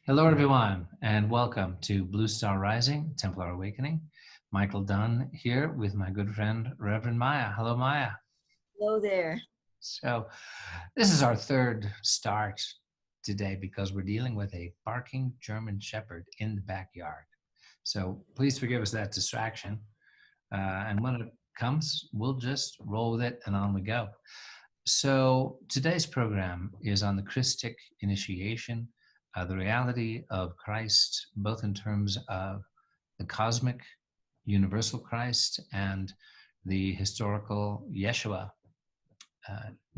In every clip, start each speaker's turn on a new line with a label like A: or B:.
A: Hello, everyone, and welcome to Blue Star Rising, Templar Awakening. Michael Dunn here with my good friend, Reverend Maia. Hello, Maia.
B: Hello there.
A: So this is our third start today because we're dealing with a barking German Shepherd in the backyard. So please forgive us that distraction. And when it comes, we'll just roll with it and on we go. So today's program is on the Christic initiation, the reality of Christ, both in terms of the cosmic, universal Christ and the historical Yeshua,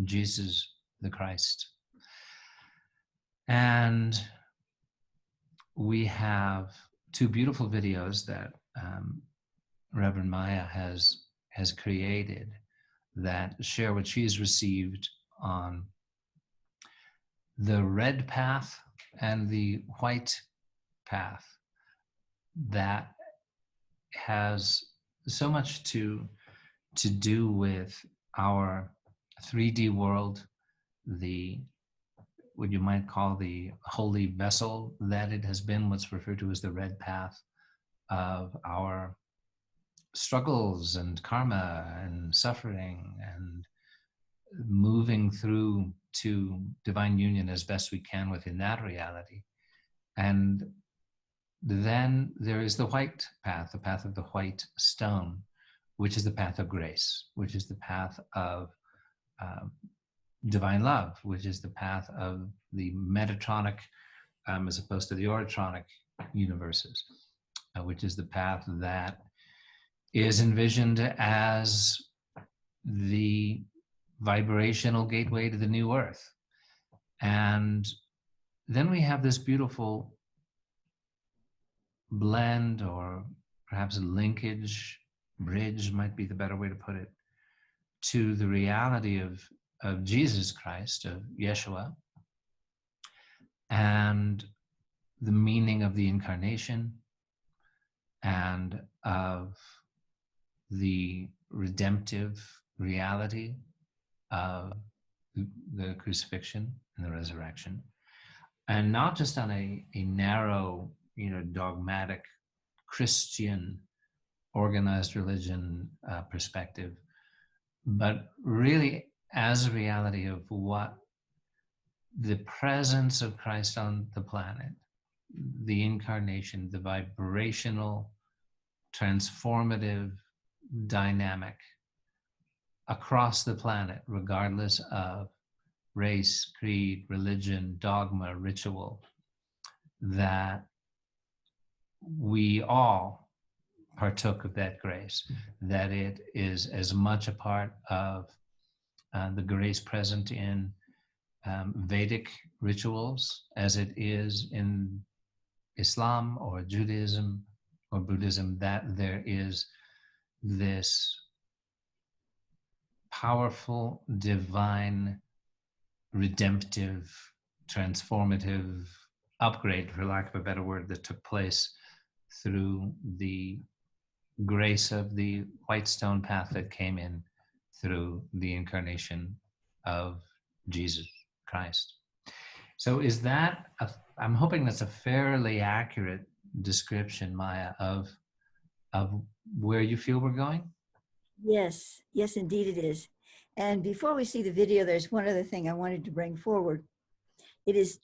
A: Jesus the Christ. And we have two beautiful videos that Reverend Maia has created that share what she's received on the red path and the white path that has so much to do with our 3D world, the what you might call the holy vessel that it has been, what's referred to as the red path of our struggles and karma and suffering and moving through to divine union as best we can within that reality. And then there is the white path, the path of the white stone, which is the path of grace, which is the path of divine love, which is the path of the Metatronic as opposed to the Oratronic universes, which is the path that is envisioned as the vibrational gateway to the new earth. And then we have this beautiful blend, or perhaps a linkage, bridge might be the better way to put it, to the reality of Jesus Christ, of Yeshua, and the meaning of the incarnation and of the redemptive reality of the crucifixion and the resurrection, and not just on a narrow, dogmatic Christian organized religion perspective, but really as a reality of what the presence of Christ on the planet, the incarnation, the vibrational, transformative dynamic across the planet, regardless of race, creed, religion, dogma, ritual, that we all partook of that grace, that it is as much a part of the grace present in Vedic rituals as it is in Islam or Judaism or Buddhism, that there is this powerful, divine, redemptive, transformative upgrade, for lack of a better word, that took place through the grace of the white stone path that came in through the incarnation of Jesus Christ. So is that, I'm hoping that's a fairly accurate description, Maia, of where you feel we're going?
B: Yes, yes, indeed it is. And before we see the video, there's one other thing I wanted to bring forward. It is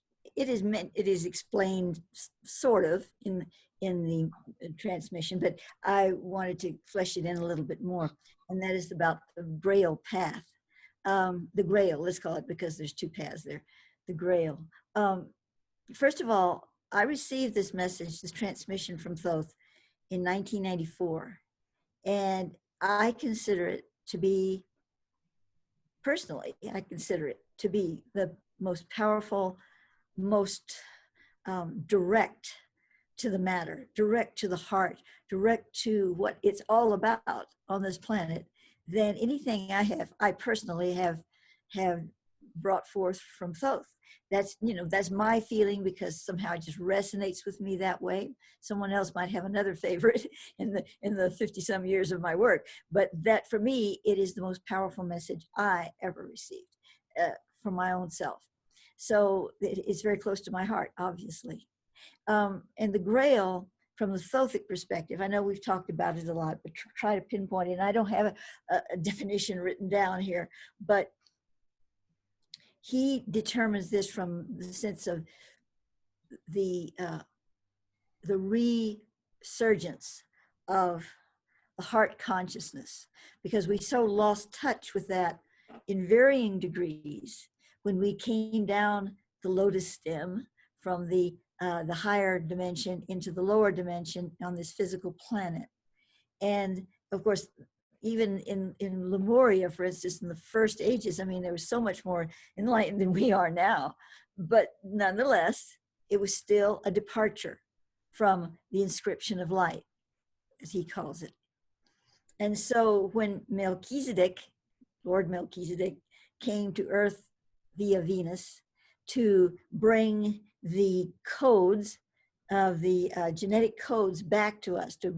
B: explained sort of in the transmission, but I wanted to flesh it in a little bit more. And that is about the Grail path. The Grail, let's call it, because there's two paths there. The Grail. First of all, I received this message, this transmission from Thoth in 1994. And I consider it to be, personally, I consider it to be the most powerful, most direct to the matter, direct to the heart, direct to what it's all about on this planet than anything I personally have brought forth from Thoth. That's my feeling, because somehow it just resonates with me that way. Someone else might have another favorite in the 50 some years of my work, but that for me, it is the most powerful message I ever received from my own self. So it's very close to my heart, obviously. And the Grail, from the Thothic perspective, I know we've talked about it a lot, but try to pinpoint it. And I don't have a definition written down here, but he determines this from the sense of the resurgence of the heart consciousness, because we so lost touch with that in varying degrees when we came down the lotus stem from the higher dimension into the lower dimension on this physical planet. And of course, even in Lemuria, for instance, in the first ages, I mean, there was so much more enlightened than we are now. But nonetheless, it was still a departure from the inscription of light, as he calls it. And so when Melchizedek, Lord Melchizedek, came to earth via Venus to bring the codes of the genetic codes back to us, to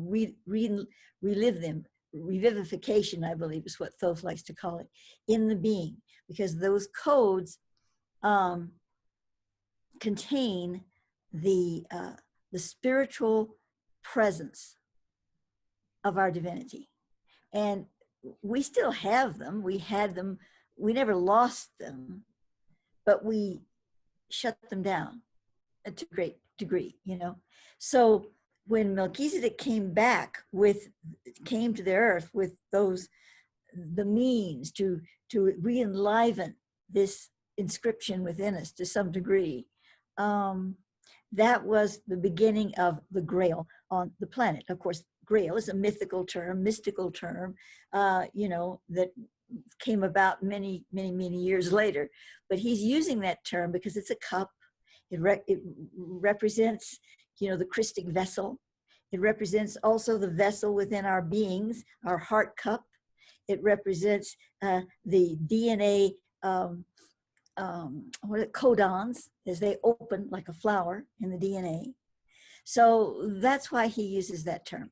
B: relive them, revivification, I believe is what Thoth likes to call it, in the being, because those codes contain the spiritual presence of our divinity. And we still have them. We had them. We never lost them, but we shut them down to a great degree, you know. So when Melchizedek came to the earth with the means to re-enliven this inscription within us to some degree, that was the beginning of the Grail on the planet. Of course, Grail is a mystical term, you know, that came about many years later. But he's using that term because it's a cup. It represents, you know, the Christic vessel. It represents also the vessel within our beings, our heart cup. It represents the DNA codons as they open like a flower in the DNA. So that's why he uses that term.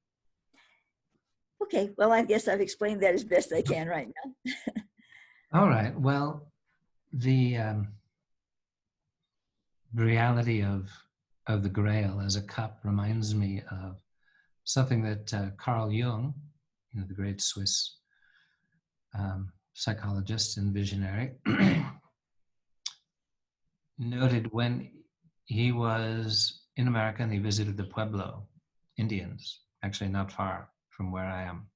B: Okay, well, I guess I've explained that as best I can right now.
A: All right. Well, the reality of the Grail as a cup reminds me of something that Carl Jung, you know, the great Swiss psychologist and visionary, noted when he was in America and he visited the Pueblo Indians, actually not far from where I am.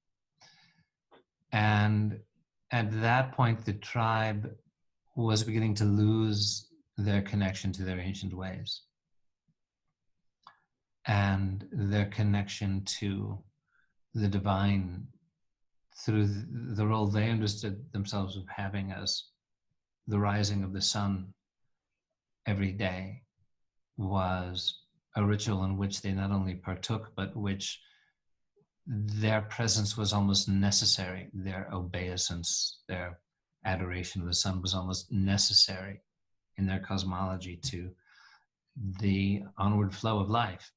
A: And at that point, the tribe was beginning to lose their connection to their ancient ways and their connection to the divine through the role they understood themselves of having as the rising of the sun every day was a ritual in which they not only partook, but which their presence was almost necessary. Their obeisance, their adoration of the sun was almost necessary in their cosmology to the onward flow of life.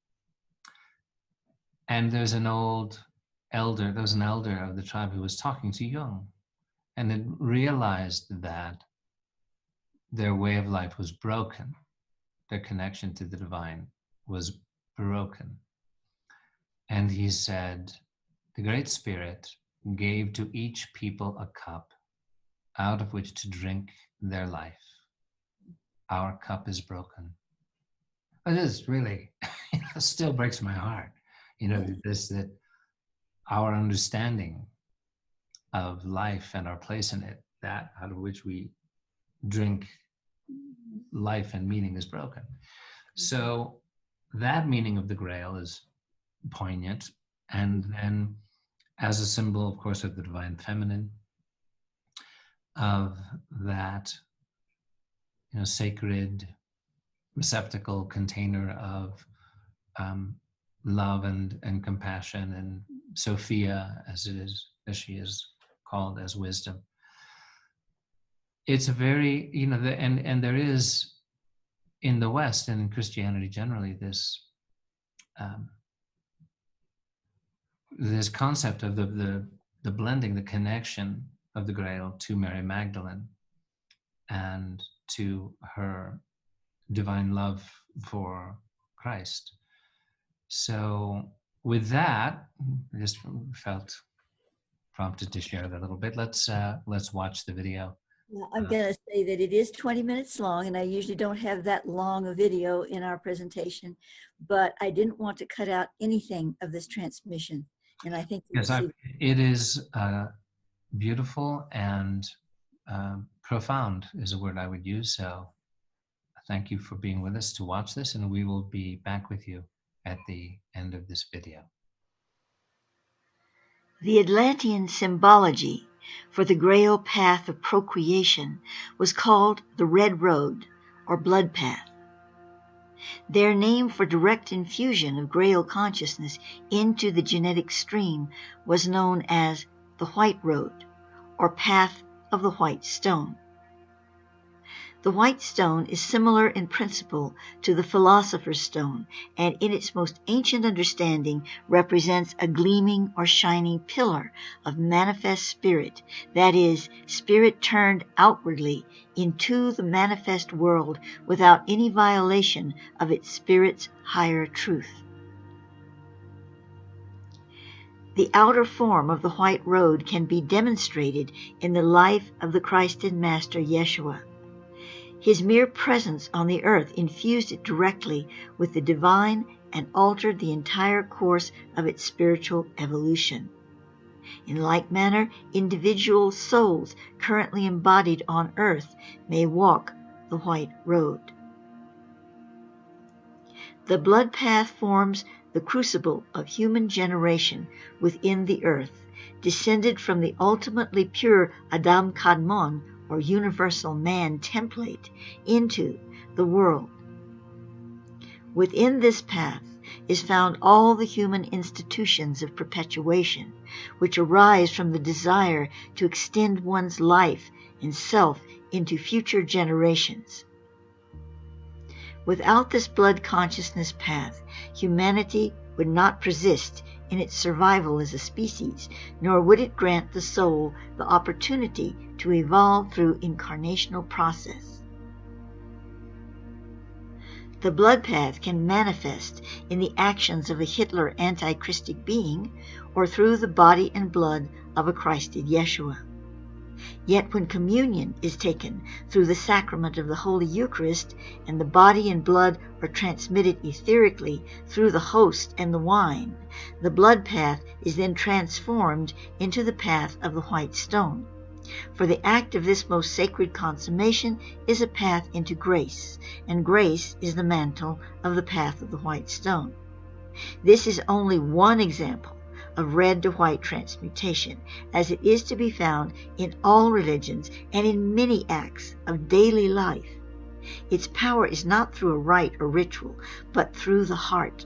A: And there was an elder of the tribe who was talking to Jung and had realized that their way of life was broken. Their connection to the divine was broken. And he said, the Great Spirit gave to each people a cup out of which to drink their life. Our cup is broken. It is really, it still breaks my heart, you know, that our understanding of life and our place in it, that out of which we drink life and meaning, is broken. So that meaning of the Grail is poignant. And then as a symbol, of course, of the divine feminine, of that, you know, sacred receptacle, container of love and compassion, and Sophia, as she is called, as wisdom. It's a very, you know, and there is in the West and in Christianity generally this this concept of the blending, the connection of the Grail to Mary Magdalene and to her divine love for Christ. So with that, I just felt prompted to share that a little bit. Let's watch the video.
B: Well, I'm going to say that it is 20 minutes long, and I usually don't have that long a video in our presentation, but I didn't want to cut out anything of this transmission. And I think
A: Yes, it is beautiful and profound is a word I would use. So thank you for being with us to watch this, and we will be back with you at the end of this video.
C: The Atlantean symbology for the Grail path of procreation was called the Red Road, or Blood Path. Their name for direct infusion of Grail consciousness into the genetic stream was known as the White Road, or Path of the White Stone. The white stone is similar in principle to the Philosopher's Stone, and in its most ancient understanding represents a gleaming or shining pillar of manifest spirit, that is, spirit turned outwardly into the manifest world without any violation of its spirit's higher truth. The outer form of the White Road can be demonstrated in the life of the Christed Master Yeshua. His mere presence on the earth infused it directly with the divine and altered the entire course of its spiritual evolution. In like manner, individual souls currently embodied on earth may walk the White Road. The blood path forms the crucible of human generation within the earth, descended from the ultimately pure Adam Kadmon, or universal man template, into the world. Within this path is found all the human institutions of perpetuation, which arise from the desire to extend one's life and self into future generations. Without this blood consciousness path, humanity would not persist in its survival as a species, nor would it grant the soul the opportunity to evolve through incarnational process. The blood path can manifest in the actions of a Hitler anti-Christic being, or through the body and blood of a Christed Yeshua. Yet when communion is taken through the sacrament of the Holy Eucharist, and the body and blood are transmitted etherically through the host and the wine, the blood path is then transformed into the path of the white stone. For the act of this most sacred consummation is a path into grace, and grace is the mantle of the path of the white stone. This is only one example of red to white transmutation, as it is to be found in all religions and in many acts of daily life. Its power is not through a rite or ritual, but through the heart.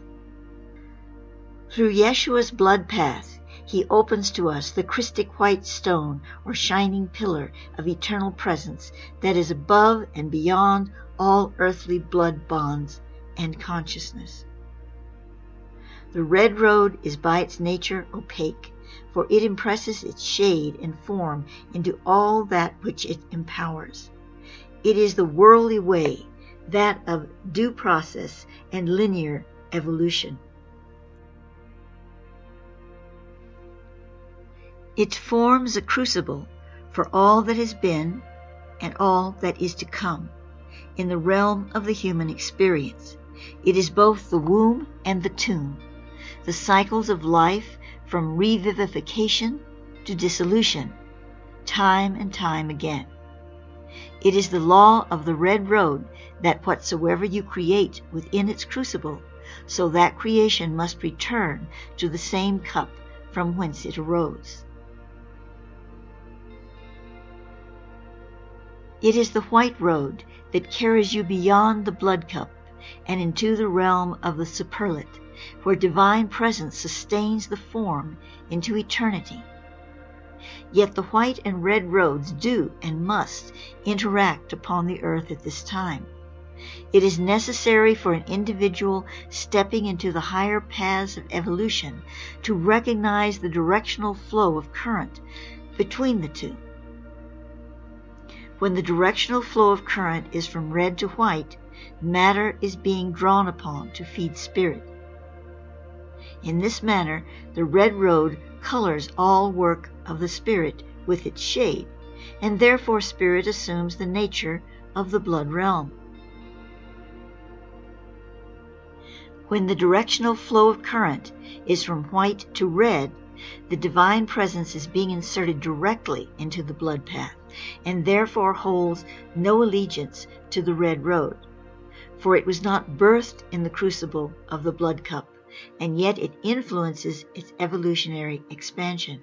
C: Through Yeshua's blood path, he opens to us the Christic white stone, or shining pillar of eternal presence that is above and beyond all earthly blood bonds and consciousness. The red road is by its nature opaque, for it impresses its shade and form into all that which it empowers. It is the worldly way, that of due process and linear evolution. It forms a crucible for all that has been and all that is to come in the realm of the human experience. It is both the womb and the tomb, the cycles of life from revivification to dissolution, time and time again. It is the law of the red road that whatsoever you create within its crucible, so that creation must return to the same cup from whence it arose. It is the white road that carries you beyond the blood cup and into the realm of the superlate, where divine presence sustains the form into eternity. Yet the white and red roads do and must interact upon the earth at this time. It is necessary for an individual stepping into the higher paths of evolution to recognize the directional flow of current between the two. When the directional flow of current is from red to white, matter is being drawn upon to feed spirit. In this manner, the red road colors all work of the spirit with its shade, and therefore spirit assumes the nature of the blood realm. When the directional flow of current is from white to red, the divine presence is being inserted directly into the blood path, and therefore holds no allegiance to the red road, for it was not birthed in the crucible of the blood cup, and yet it influences its evolutionary expansion.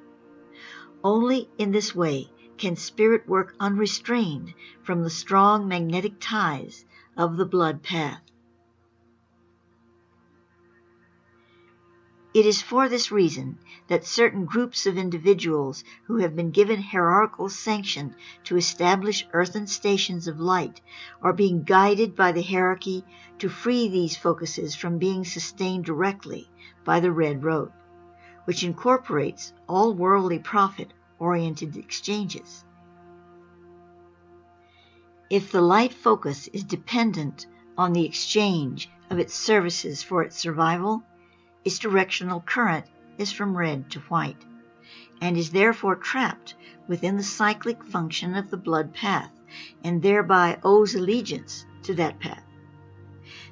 C: Only in this way can spirit work unrestrained from the strong magnetic ties of the blood path. It is for this reason that certain groups of individuals who have been given hierarchical sanction to establish earthen stations of light are being guided by the hierarchy to free these focuses from being sustained directly by the red road, which incorporates all worldly profit-oriented exchanges. If the light focus is dependent on the exchange of its services for its survival, its directional current is from red to white, and is therefore trapped within the cyclic function of the blood path, and thereby owes allegiance to that path.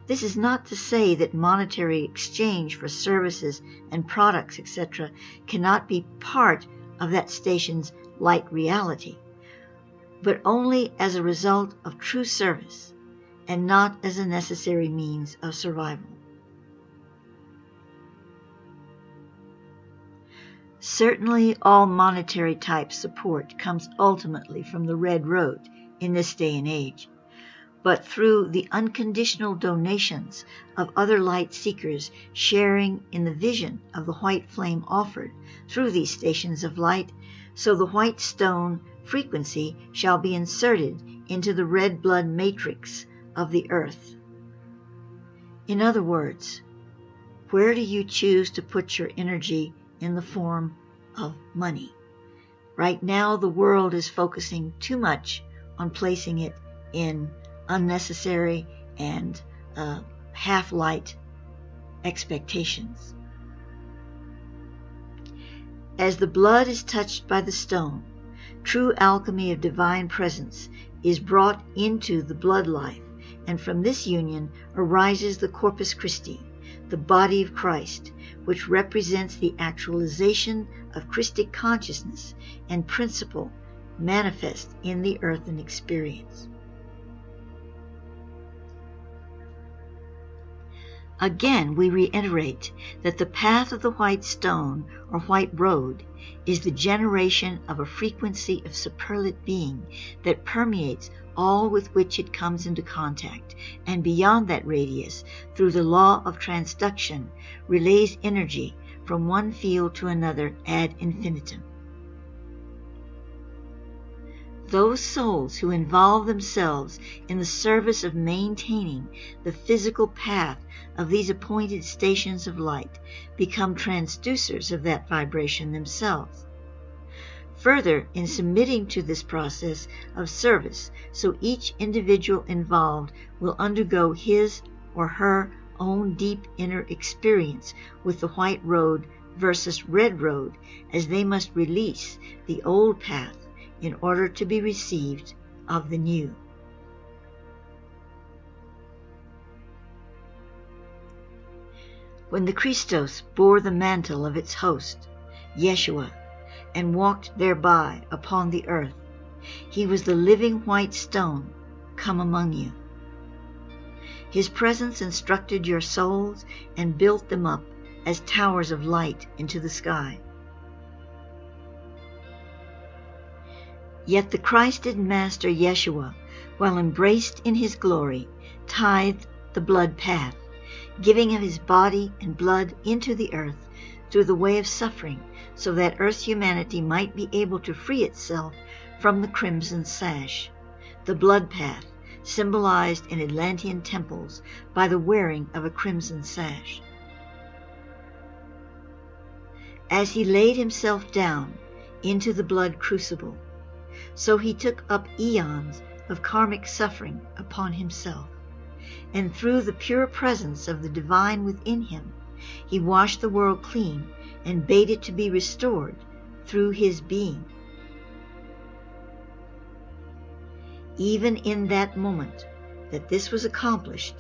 C: This is not to say that monetary exchange for services and products, etc., cannot be part of that station's light reality, but only as a result of true service, and not as a necessary means of survival. Certainly all monetary type support comes ultimately from the red road in this day and age, but through the unconditional donations of other light seekers sharing in the vision of the white flame offered through these stations of light, so the white stone frequency shall be inserted into the red blood matrix of the earth. In other words, where do you choose to put your energy in the form of money? Right now, the world is focusing too much on placing it in unnecessary and half-light expectations. As the blood is touched by the stone, true alchemy of divine presence is brought into the blood life, and from this union arises the Corpus Christi, the body of Christ, which represents the actualization of Christic consciousness and principle manifest in the earthen experience. Again, we reiterate that the path of the white stone or white road is the generation of a frequency of superlative being that permeates all with which it comes into contact, and beyond that radius, through the law of transduction, relays energy from one field to another ad infinitum. Those souls who involve themselves in the service of maintaining the physical path of these appointed stations of light become transducers of that vibration themselves. Further, in submitting to this process of service, so each individual involved will undergo his or her own deep inner experience with the white road versus red road, as they must release the old path in order to be received of the new. When the Christos bore the mantle of its host, Yeshua, and walked thereby upon the earth, he was the living white stone come among you. His presence instructed your souls and built them up as towers of light into the sky. Yet the Christed Master Yeshua, while embraced in his glory, tithed the blood path, giving of his body and blood into the earth through the way of suffering, so that earth's humanity might be able to free itself from the crimson sash, the blood path, symbolized in Atlantean temples by the wearing of a crimson sash. As he laid himself down into the blood crucible, So he took up eons of karmic suffering upon himself, and through the pure presence of the divine within him, he washed the world clean and bade it to be restored through his being. Even in that moment that this was accomplished,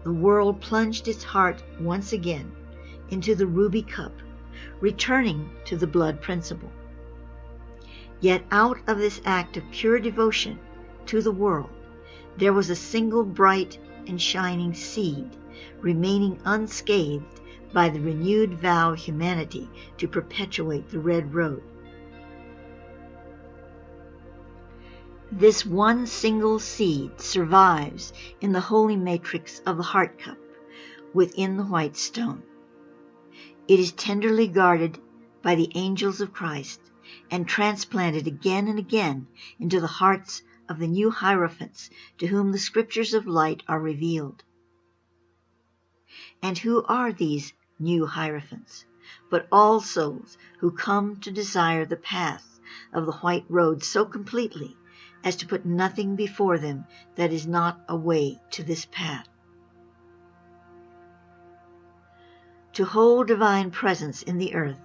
C: the world plunged its heart once again into the ruby cup, returning to the blood principle. Yet out of this act of pure devotion to the world, there was a single bright and shining seed, remaining unscathed by the renewed vow of humanity to perpetuate the red road. This one single seed survives in the holy matrix of the heart cup within the white stone. It is tenderly guarded by the angels of Christ and transplanted again and again into the hearts of the new hierophants to whom the scriptures of light are revealed. And who are these new hierophants, but all souls who come to desire the path of the white road so completely as to put nothing before them that is not a way to this path. To hold divine presence in the earth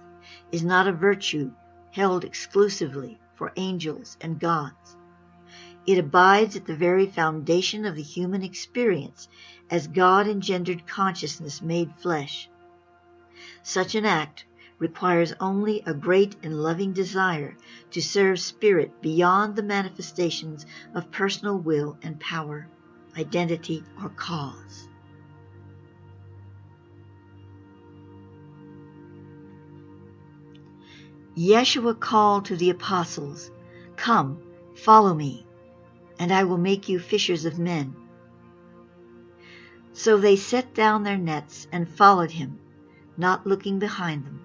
C: is not a virtue held exclusively for angels and gods. It abides at the very foundation of the human experience as God-engendered consciousness made flesh. Such an act requires only a great and loving desire to serve spirit beyond the manifestations of personal will and power, identity, or cause. Yeshua called to the apostles, "Come, follow me, and I will make you fishers of men." So they set down their nets and followed him, not looking behind them.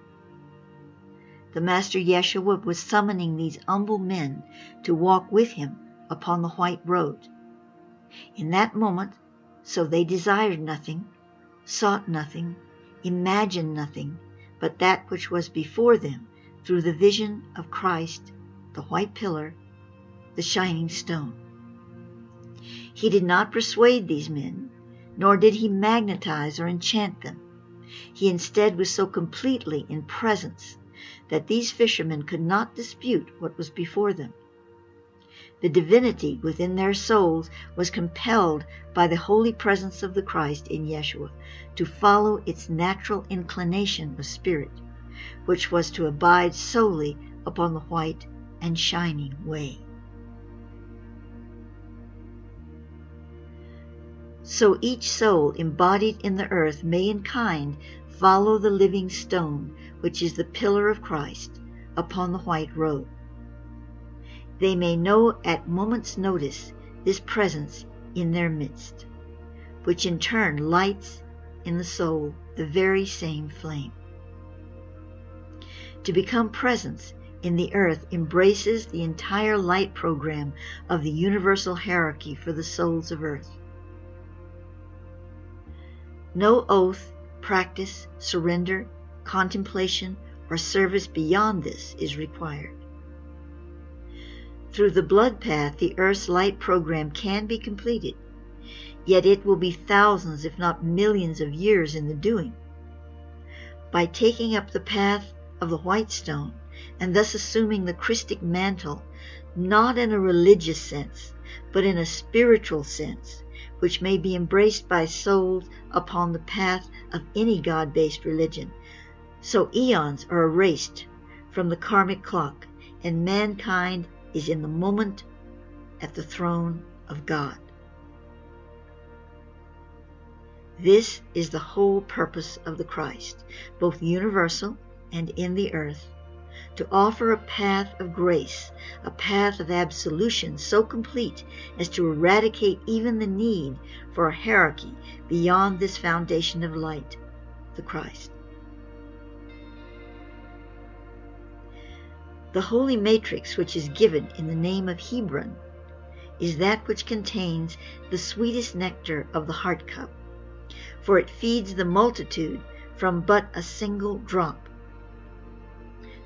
C: The Master Yeshua was summoning these humble men to walk with him upon the white road. In that moment, so they desired nothing, sought nothing, imagined nothing, but that which was before them through the vision of Christ, the white pillar, the shining stone. He did not persuade these men, nor did he magnetize or enchant them. He instead was so completely in presence that these fishermen could not dispute what was before them. The divinity within their souls was compelled by the holy presence of the Christ in Yeshua to follow its natural inclination of spirit, which was to abide solely upon the white and shining way. So each soul embodied in the earth may in kind follow the living stone, which is the pillar of Christ, upon the white road. They may know at moment's notice this presence in their midst, which in turn lights in the soul the very same flame. To become presence in the earth embraces the entire light program of the universal hierarchy for the souls of earth. No oath, practice, surrender, contemplation, or service beyond this is required. Through the blood path, the earth's light program can be completed, yet it will be thousands, if not millions of years in the doing. By taking up the path of the white stone, and thus assuming the Christic mantle, not in a religious sense, but in a spiritual sense, which may be embraced by souls upon the path of any God-based religion, so eons are erased from the karmic clock, and mankind is in the moment at the throne of God. This is the whole purpose of the Christ, both universal and in the earth, to offer a path of grace, a path of absolution so complete as to eradicate even the need for a hierarchy beyond this foundation of light, the Christ. The holy matrix which is given in the name of Hebron is that which contains the sweetest nectar of the heart cup, for it feeds the multitude from but a single drop.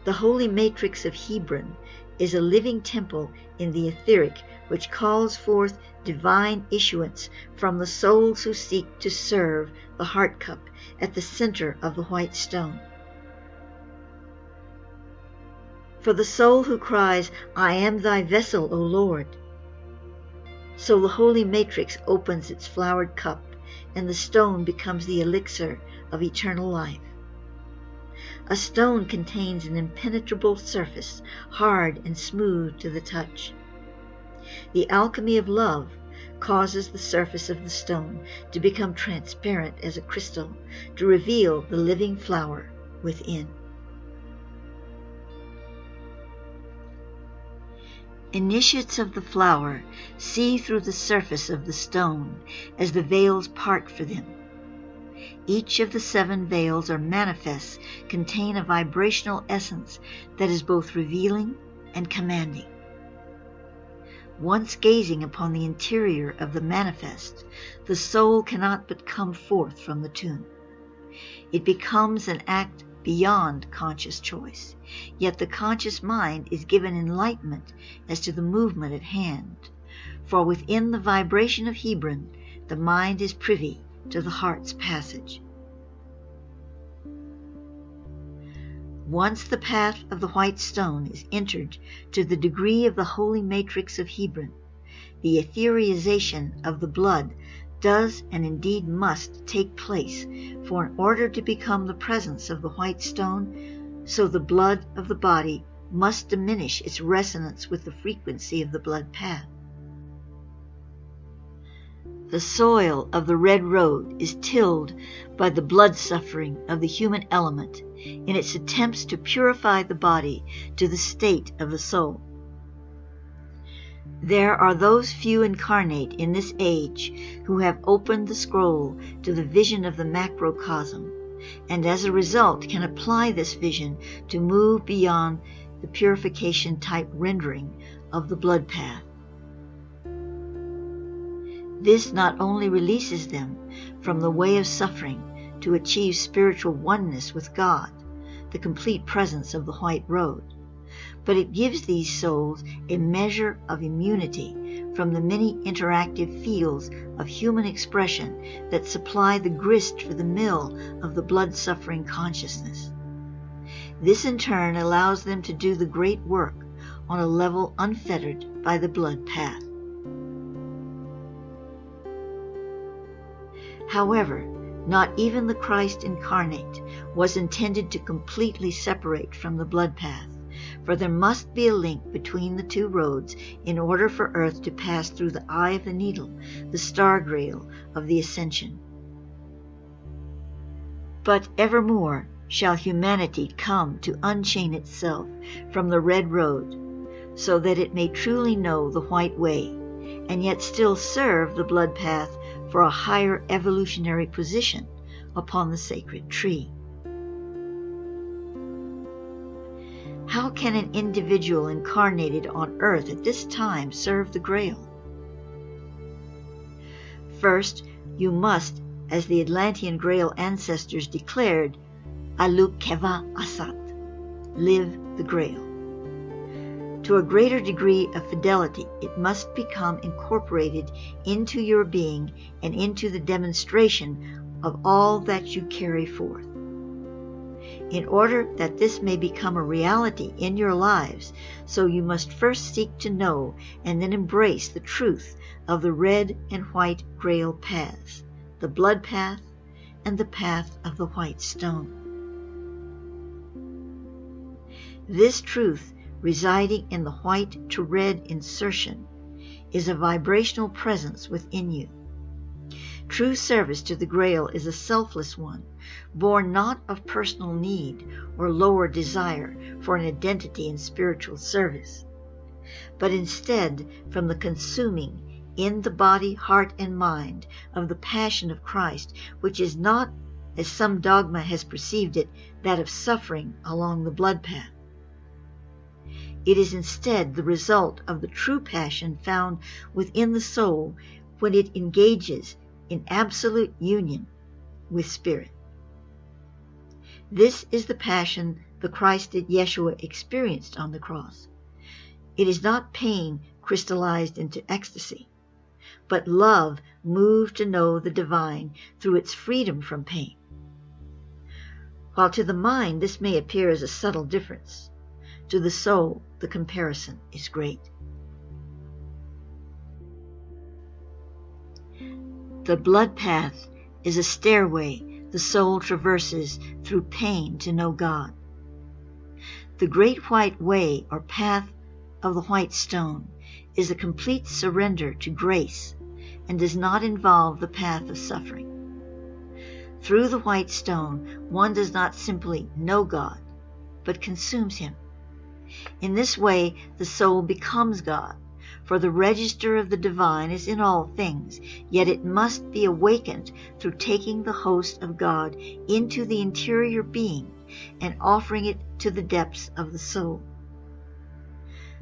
C: The holy matrix of Hebron is a living temple in the etheric which calls forth divine issuance from the souls who seek to serve the heart cup at the center of the white stone. For the soul who cries, "I am thy vessel, O Lord," so the holy matrix opens its flowered cup, and the stone becomes the elixir of eternal life. A stone contains an impenetrable surface, hard and smooth to the touch. The alchemy of love causes the surface of the stone to become transparent as a crystal, to reveal the living flower within. Initiates of the flower see through the surface of the stone as the veils part for them. Each of the 7 veils or manifests contain a vibrational essence that is both revealing and commanding. Once gazing upon the interior of the manifest, the soul cannot but come forth from the tomb. It becomes an act beyond conscious choice, yet the conscious mind is given enlightenment as to the movement at hand, for within the vibration of Hebron, the mind is privy to the heart's passage. Once the path of the white stone is entered to the degree of the holy matrix of Hebron, the ethereization of the blood does and indeed must take place, for in order to become the presence of the white stone, so the blood of the body must diminish its resonance with the frequency of the blood path. The soil of the red road is tilled by the blood suffering of the human element in its attempts to purify the body to the state of the soul. There are those few incarnate in this age who have opened the scroll to the vision of the macrocosm, and as a result can apply this vision to move beyond the purification type rendering of the blood path. This not only releases them from the way of suffering to achieve spiritual oneness with God, the complete presence of the white road, but it gives these souls a measure of immunity from the many interactive fields of human expression that supply the grist for the mill of the blood-suffering consciousness. This in turn allows them to do the great work on a level unfettered by the blood path. However, not even the Christ incarnate was intended to completely separate from the blood path, for there must be a link between the 2 roads in order for Earth to pass through the eye of the needle, the star grail of the Ascension. But evermore shall humanity come to unchain itself from the red road, so that it may truly know the white way, and yet still serve the blood path for a higher evolutionary position upon the sacred tree. How can an individual incarnated on earth at this time serve the Grail? First, you must, as the Atlantean Grail ancestors declared, Aluk Keva Asat, live the Grail. To a greater degree of fidelity, it must become incorporated into your being and into the demonstration of all that you carry forth. In order that this may become a reality in your lives, so you must first seek to know and then embrace the truth of the red and white Grail paths, the blood path and the path of the white stone. This truth, residing in the white to red insertion, is a vibrational presence within you. True service to the Grail is a selfless one, born not of personal need or lower desire for an identity in spiritual service, but instead from the consuming in the body, heart, and mind of the passion of Christ, which is not, as some dogma has perceived it, that of suffering along the blood path. It is instead the result of the true passion found within the soul when it engages in absolute union with Spirit. This is the passion the Christed Yeshua experienced on the cross. It is not pain crystallized into ecstasy, but love moved to know the divine through its freedom from pain. While to the mind this may appear as a subtle difference, to the soul the comparison is great. The blood path is a stairway the soul traverses through pain to know God. The Great White Way, or Path of the White Stone, is a complete surrender to grace and does not involve the path of suffering. Through the white stone, one does not simply know God, but consumes Him. In this way, the soul becomes God, for the register of the divine is in all things, yet it must be awakened through taking the host of God into the interior being and offering it to the depths of the soul.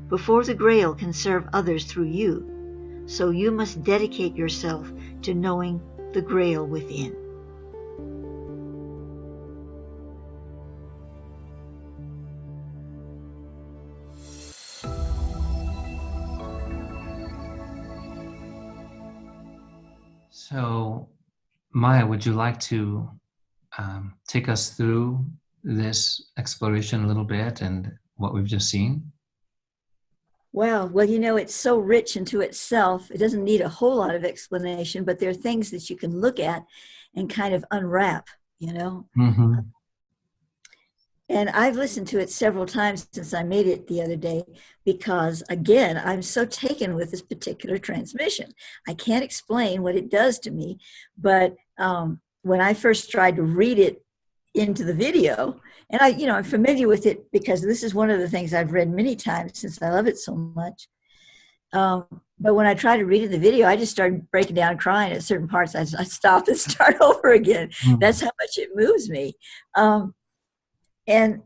C: Before the Grail can serve others through you, so you must dedicate yourself to knowing the Grail within.
A: So, Maia, would you like to take us through this exploration a little bit and what we've just seen?
B: Well, you know, it's so rich into itself. It doesn't need a whole lot of explanation, but there are things that you can look at and kind of unwrap, you know.
A: Mm-hmm.
B: And I've listened to it several times since I made it the other day because, again, I'm so taken with this particular transmission. I can't explain what it does to me, but when I first tried to read it into the video, and I'm familiar with it because this is one of the things I've read many times since I love it so much. But when I tried to read it in the video, I just started breaking down crying at certain parts. I stopped and start over again.
A: Mm-hmm.
B: That's how much it moves me. And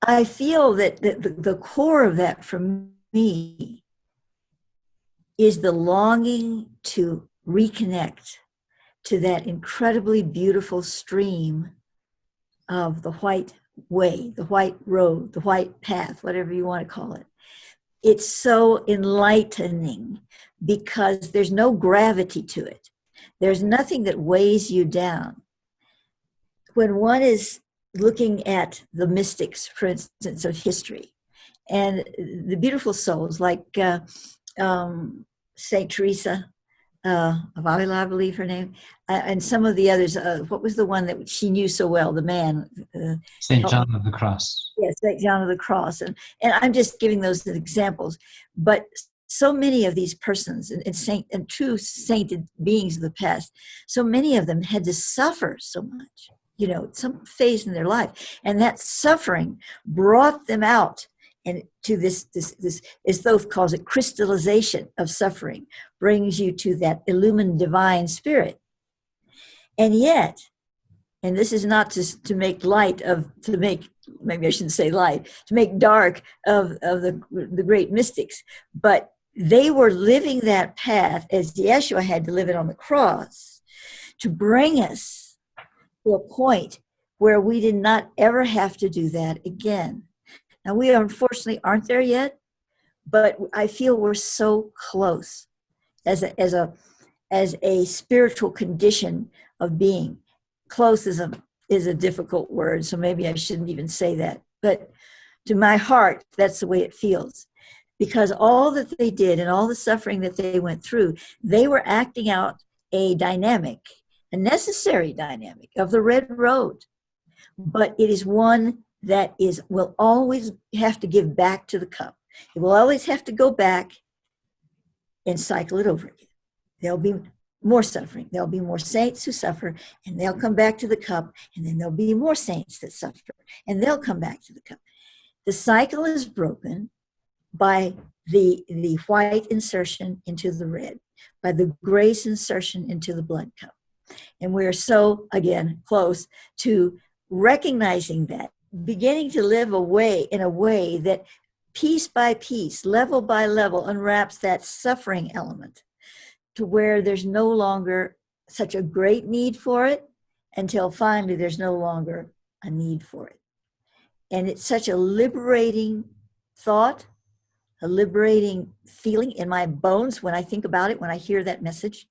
B: I feel that the core of that for me is the longing to reconnect to that incredibly beautiful stream of the white way, the white road, the white path, whatever you want to call it. It's so enlightening because there's no gravity to it. There's nothing that weighs you down. When one is looking at the mystics, for instance, of history, and the beautiful souls like Saint Teresa of Avila, I believe her name, and some of the others. What was the one that she knew so well? The man,
A: Saint John of the Cross.
B: Yes, Saint John of the Cross, and I'm just giving those as examples. But so many of these persons and true sainted beings of the past, so many of them had to suffer so much. You know, some phase in their life, and that suffering brought them out and to this as Thoth calls it, crystallization of suffering, brings you to that illumined divine spirit. And yet, and this is not to make light of, maybe I shouldn't say light, to make dark of the great mystics, but they were living that path as Yeshua had to live it on the cross to bring us to a point where we did not ever have to do that again. Now, we unfortunately aren't there yet, but I feel we're so close as a spiritual condition of being. Close is a difficult word, so maybe I shouldn't even say that. But to my heart, that's the way it feels. Because all that they did and all the suffering that they went through, they were acting out a dynamic, a necessary dynamic of the red road. But it is one that will always have to give back to the cup. It will always have to go back and cycle it over again. There'll be more suffering. There'll be more saints who suffer, and they'll come back to the cup, and then there'll be more saints that suffer, and they'll come back to the cup. The cycle is broken by the white insertion into the red, by the grace insertion into the blood cup. And we're so, again, close to recognizing that, beginning to live in a way that piece by piece, level by level, unwraps that suffering element to where there's no longer such a great need for it until finally there's no longer a need for it. And it's such a liberating thought, a liberating feeling in my bones when I think about it, when I hear that message.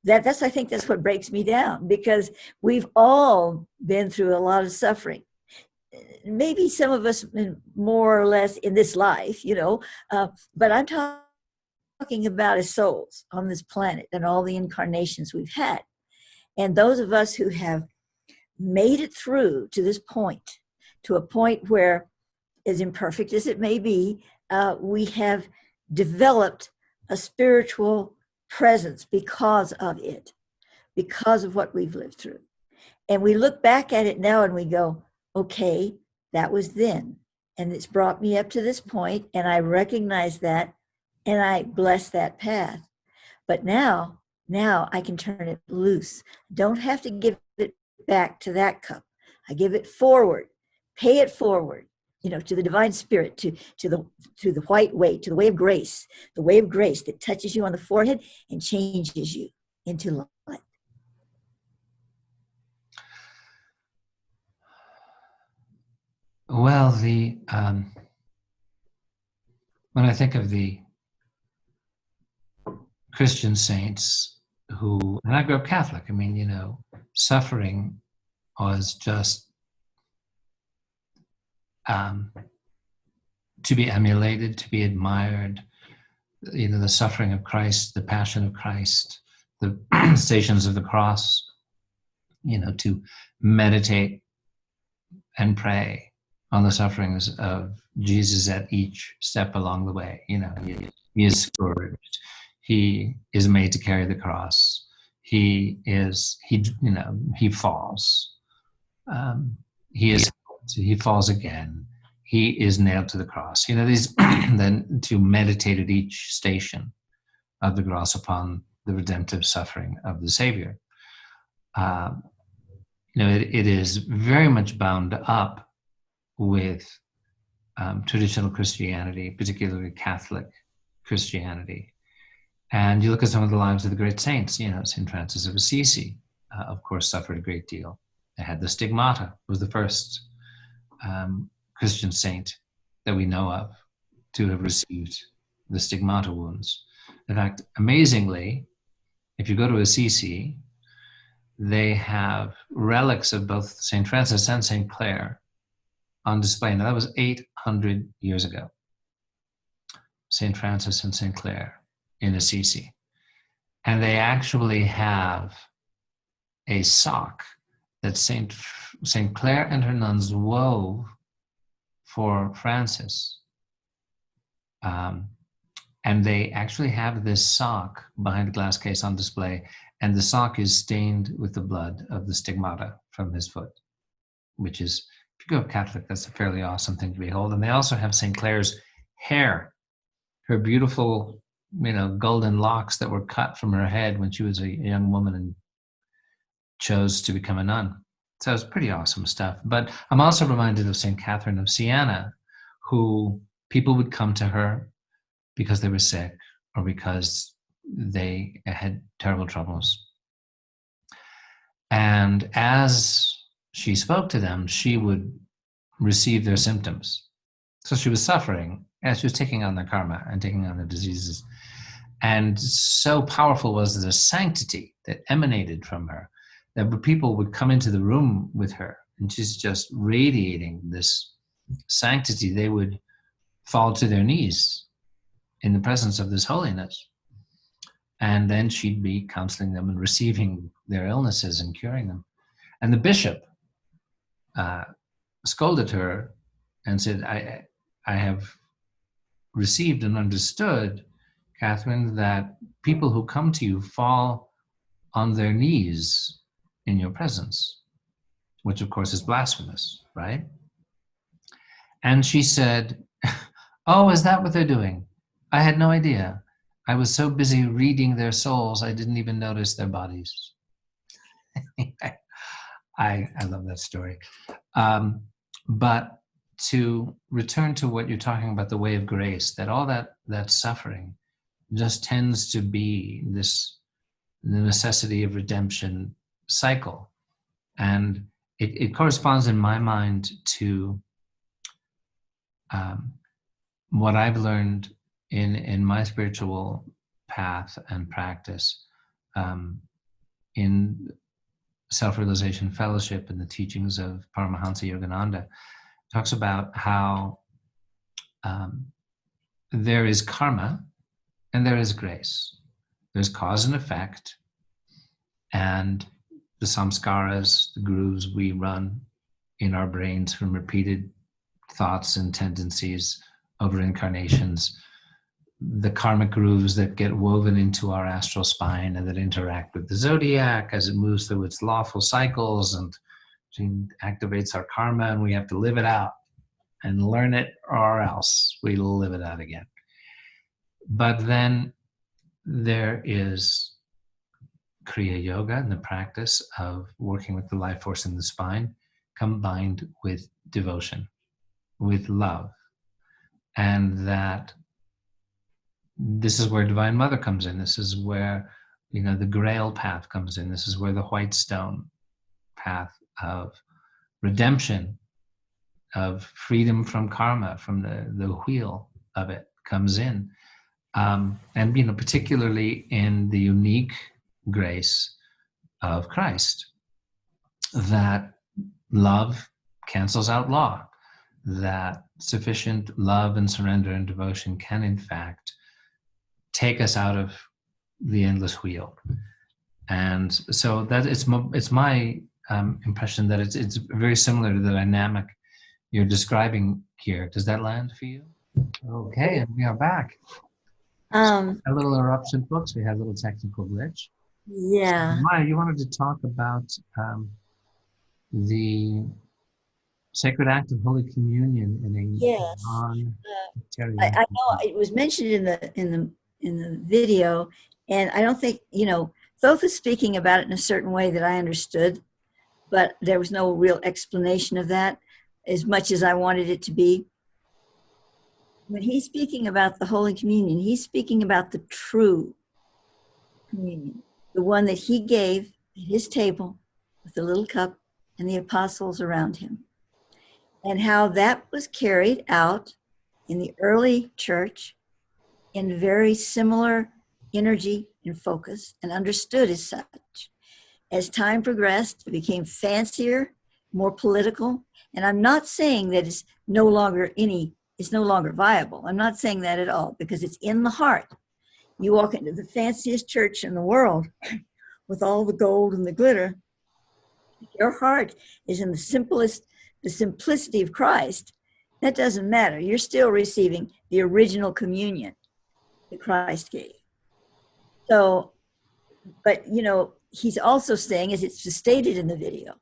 B: I think that's what breaks me down, because we've all been through a lot of suffering. Maybe some of us more or less in this life, but I'm talking about as souls on this planet and all the incarnations we've had. And those of us who have made it through to this point, to a point where, as imperfect as it may be, we have developed a spiritual presence because of it, because of what we've lived through. And we look back at it now and we go, okay, that was then. And it's brought me up to this point, and I recognize that, and I bless that path. But now I can turn it loose. Don't have to give it back to that cup. I give it forward, pay it forward, to the divine spirit, to the white way, to the way of grace, that touches you on the forehead and changes you into light.
A: Well, when I think of the Christian saints who, and I grew up Catholic, suffering was just to be emulated, to be admired. The suffering of Christ, the passion of Christ, the stations of the cross, to meditate and pray on the sufferings of Jesus at each step along the way. He is scourged. He is made to carry the cross. He falls. He falls again. He is nailed to the cross. These then to meditate at each station of the cross upon the redemptive suffering of the Savior. It is very much bound up with traditional Christianity, particularly Catholic Christianity. And you look at some of the lives of the great saints, St. Francis of Assisi, of course, suffered a great deal. They had the stigmata, was the first Christian saint that we know of to have received the stigmata wounds. In fact, amazingly, if you go to Assisi, they have relics of both St. Francis and St. Clare on display. Now, that was 800 years ago. St. Francis and St. Clare in Assisi. And they actually have a sock that St. Clare and her nuns wove for Francis. And they actually have this sock behind a glass case on display, and the sock is stained with the blood of the stigmata from his foot, which is, if you go Catholic, that's a fairly awesome thing to behold. And they also have St. Clare's hair, her beautiful, golden locks that were cut from her head when she was a young woman and chose to become a nun. So it's pretty awesome stuff. But I'm also reminded of St. Catherine of Siena, who people would come to her because they were sick or because they had terrible troubles. And as she spoke to them, she would receive their symptoms. So she was suffering as she was taking on their karma and taking on their diseases. And so powerful was the sanctity that emanated from her that people would come into the room with her and she's just radiating this sanctity. They would fall to their knees in the presence of this holiness. And then she'd be counseling them and receiving their illnesses and curing them. And the bishop scolded her and said, I have received and understood, Catherine, that people who come to you fall on their knees in your presence, which of course is blasphemous, right? And she said, oh, is that what they're doing? I had no idea. I was so busy reading their souls, I didn't even notice their bodies. I love that story. But to return to what you're talking about, the way of grace, that all that suffering just tends to be the necessity of redemption cycle. And it corresponds in my mind to what I've learned in my spiritual path and practice, in Self-Realization Fellowship and the teachings of Paramahansa Yogananda, talks about how there is karma and there is grace. There's cause and effect, and the samskaras, the grooves we run in our brains from repeated thoughts and tendencies over incarnations, the karmic grooves that get woven into our astral spine and that interact with the zodiac as it moves through its lawful cycles and activates our karma, and we have to live it out and learn it, or else we live it out again. But then there is Kriya Yoga and the practice of working with the life force in the spine, combined with devotion, with love. And that this is where Divine Mother comes in. This is where, the Grail path comes in. This is where the White Stone path of redemption, of freedom from karma, from the wheel of it comes in. And, particularly in the unique grace of Christ, that love cancels out law, that sufficient love and surrender and devotion can, in fact, take us out of the endless wheel. And so that it's my impression that it's very similar to the dynamic you're describing here. Does that land for you? Okay, and we are back. A little eruption, folks. We had a little technical glitch.
B: Yeah.
A: So, Maia, you wanted to talk about the sacred act of Holy Communion in a
B: Yes.
A: non-sectarian.
B: I know it was mentioned in the video, and I don't think, Thoth was speaking about it in a certain way that I understood, but there was no real explanation of that as much as I wanted it to be. When he's speaking about the Holy Communion, he's speaking about the true communion, the one that he gave at his table with the little cup and the apostles around him, and how that was carried out in the early church in very similar energy and focus, and understood as such. As time progressed, it became fancier, more political, and I'm not saying that it's no longer viable. I'm not saying that at all, because it's in the heart. You walk into the fanciest church in the world with all the gold and the glitter. Your heart is in the simplicity of Christ. That doesn't matter. You're still receiving the original communion that Christ gave. So, but he's also saying, as it's stated in the video,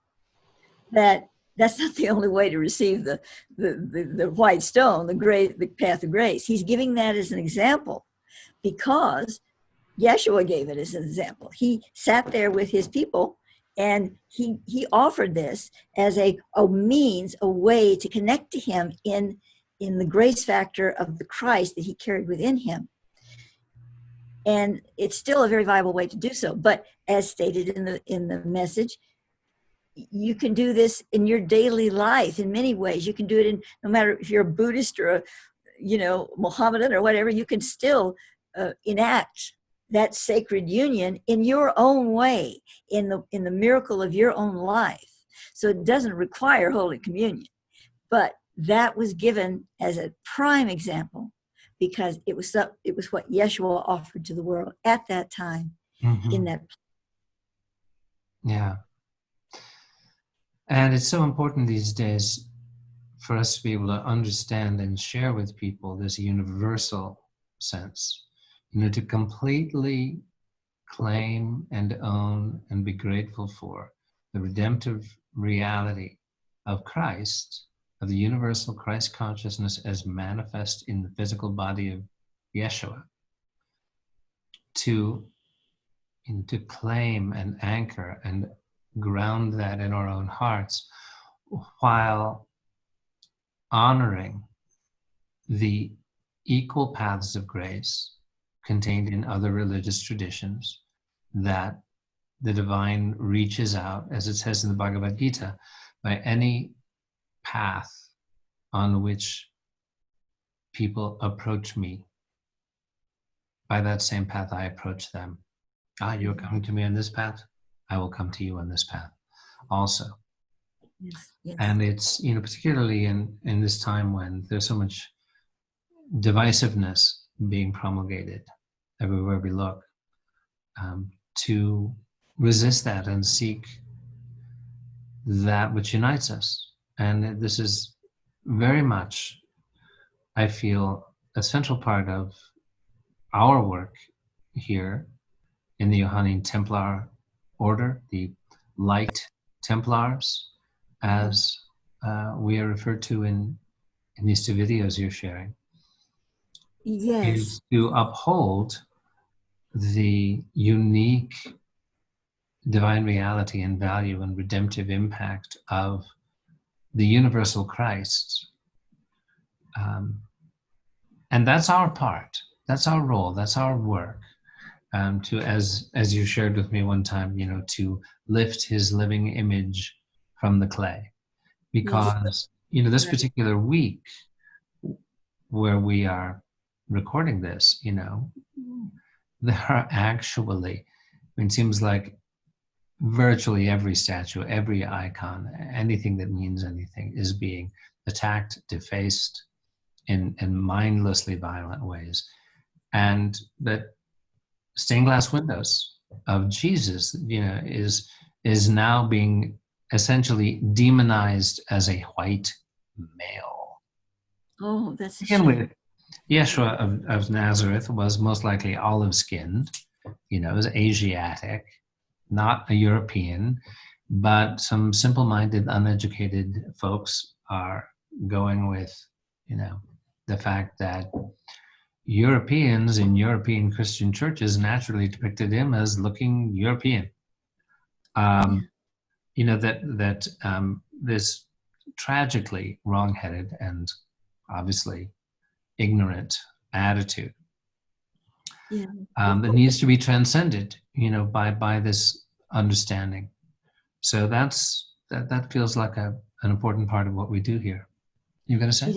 B: that that's not the only way to receive the white stone, the path of grace. He's giving that as an example because Yeshua gave it as an example. He sat there with his people, and he offered this as a means, a way to connect to him in the grace factor of the Christ that he carried within him. And it's still a very viable way to do so. But as stated in the message, you can do this in your daily life in many ways. You can do it in, no matter if you're a Buddhist or a Mohammedan or whatever, you can still enact that sacred union in your own way, in the miracle of your own life. So it doesn't require Holy Communion. But that was given as a prime example, because it was what Yeshua offered to the world at that time.
A: Mm-hmm.
B: In that.
A: Yeah. And it's so important these days for us to be able to understand and share with people this universal sense, to completely claim and own and be grateful for the redemptive reality of Christ, of the universal Christ consciousness as manifest in the physical body of Yeshua, to claim and anchor and ground that in our own hearts, while honoring the equal paths of grace contained in other religious traditions, that the divine reaches out, as it says in the Bhagavad Gita, by any path on which people approach me by that same path I approach them. You're coming to me on this path, I will come to you on this path also.
B: Yes, yes.
A: And it's, particularly in this time when there's so much divisiveness being promulgated everywhere we look, to resist that and seek that which unites us. And this is very much, I feel, a central part of our work here in the Johannine Templar order, the Light Templars, as we are referred to in these two videos you're sharing,
B: Yes.
A: is to uphold the unique divine reality and value and redemptive impact of the universal Christ. And that's our part, that's our role, that's our work, to, as you shared with me one time, to lift his living image from the clay. Because, this particular week where we are recording this, there are actually, it seems like virtually every statue, every icon, anything that means anything is being attacked, defaced in mindlessly violent ways. And that stained glass windows of Jesus, is now being essentially demonized as a white male.
B: Oh, that's a
A: Again,
B: shame.
A: with Yeshua of Nazareth was most likely olive-skinned, was Asiatic, not a European, but some simple-minded, uneducated folks are going with, the fact that Europeans in European Christian churches naturally depicted him as looking European. This tragically wrong-headed and obviously ignorant attitude that needs to be transcended, by this understanding. So that feels like an important part of what we do here. You going to say?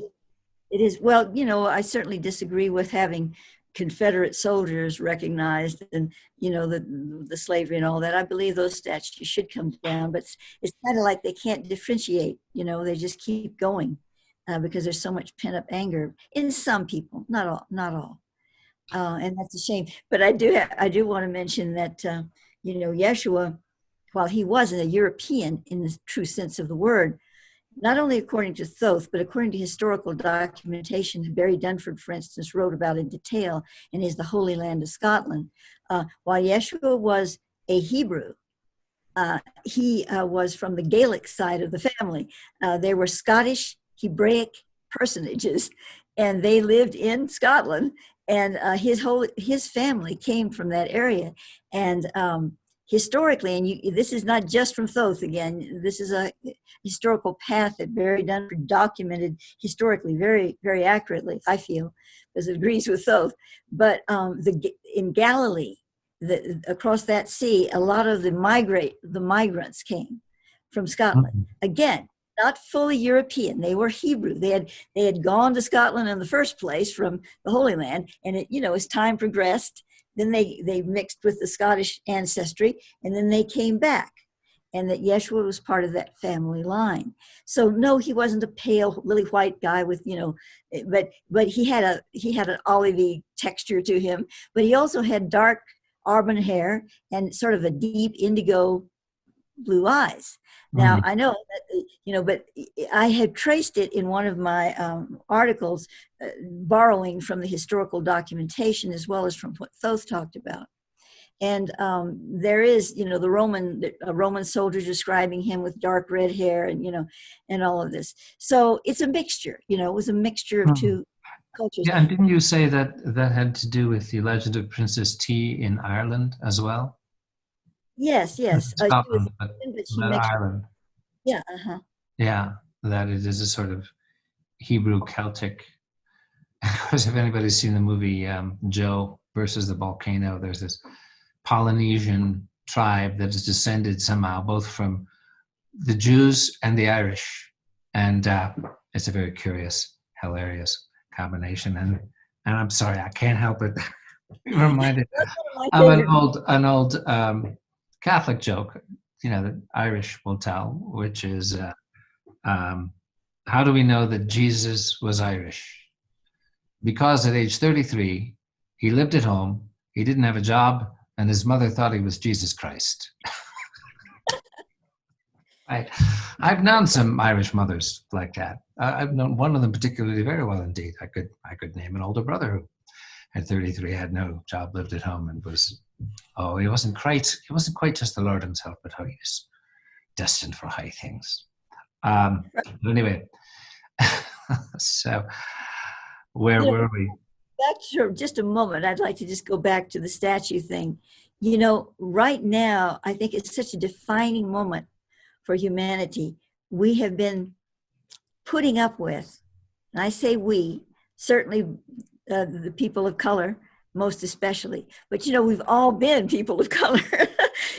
B: It is. Well, I certainly disagree with having Confederate soldiers recognized and, the slavery and all that. I believe those statues should come down, but it's kind of like they can't differentiate, they just keep going because there's so much pent up anger in some people, not all. And that's a shame. But I do want to mention that, Yeshua, while he wasn't a European in the true sense of the word, not only according to Thoth, but according to historical documentation, Barry Dunford, for instance, wrote about in detail in his The Holy Land of Scotland. While Yeshua was a Hebrew, he was from the Gaelic side of the family. They were Scottish Hebraic personages, and they lived in Scotland. And his family came from that area. And historically, and this is not just from Thoth again, this is a historical path that Barry Dunford documented historically very, very accurately, I feel, because it agrees with Thoth. But in Galilee, across that sea, a lot of the migrants came from Scotland. Again, not fully European. They were Hebrew. They had gone to Scotland in the first place from the Holy Land, and as time progressed, then they mixed with the Scottish ancestry, and then they came back, and that Yeshua was part of that family line. So no, he wasn't a pale, lily white guy with, but he had an olivey texture to him. But he also had dark auburn hair and sort of a deep indigo blue eyes. Now, I know that, but I had traced it in one of my articles, borrowing from the historical documentation as well as from what Thoth talked about. And there is, the Roman soldier describing him with dark red hair and, and all of this. So it's a mixture, it was a mixture of two cultures.
A: Yeah, and didn't you say that had to do with the legend of Princess T in Ireland as well?
B: Yes.
A: Scotland, but Ireland.
B: Yeah.
A: Yeah, that it is a sort of Hebrew Celtic. Of course, if anybody's seen the movie Joe versus the Volcano, there's this Polynesian tribe that is descended somehow both from the Jews and the Irish, and it's a very curious, hilarious combination. And I'm sorry, I can't help it. Reminded
B: That's one of
A: of
B: my favorite.
A: an old Catholic joke, that Irish will tell, which is, how do we know that Jesus was Irish? Because at age 33, he lived at home, he didn't have a job, and his mother thought he was Jesus Christ. I've known some Irish mothers like that. I've known one of them particularly very well indeed. I could name an older brother who at 33 had no job, lived at home, and he wasn't quite just the Lord himself, but how he was destined for high things. But anyway, so where were we?
B: Back for just a moment, I'd like to just go back to the statue thing. Right now, I think it's such a defining moment for humanity. We have been putting up with, and I say we, certainly the people of color, most especially, but we've all been people of color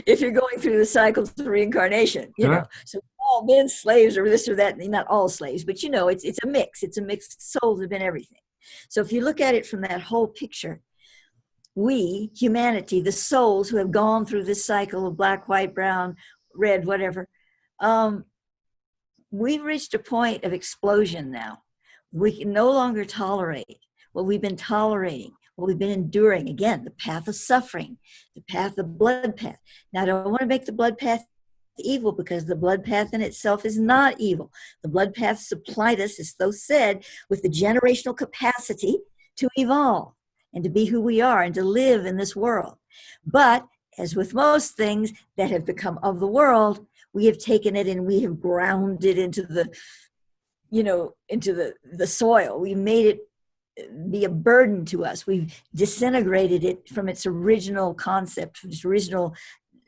B: if you're going through the cycles of reincarnation,
A: Sure.
B: So we've all been slaves or this or that, not all slaves, but it's a mix. It's a mixed souls have been everything. So if you look at it from that whole picture, we, humanity, the souls who have gone through this cycle of black, white, brown, red, whatever, we've reached a point of explosion now. We can no longer tolerate what we've been tolerating, what we've been enduring. Again, the path of suffering, the path of blood path. Now, I don't want to make the blood path evil, because the blood path in itself is not evil. The blood path supplied us, as though said, with the generational capacity to evolve and to be who we are and to live in this world. But as with most things that have become of the world, we have taken it and we have ground it into the, into the soil. We made it be a burden to us. We've disintegrated it from its original concept, from its original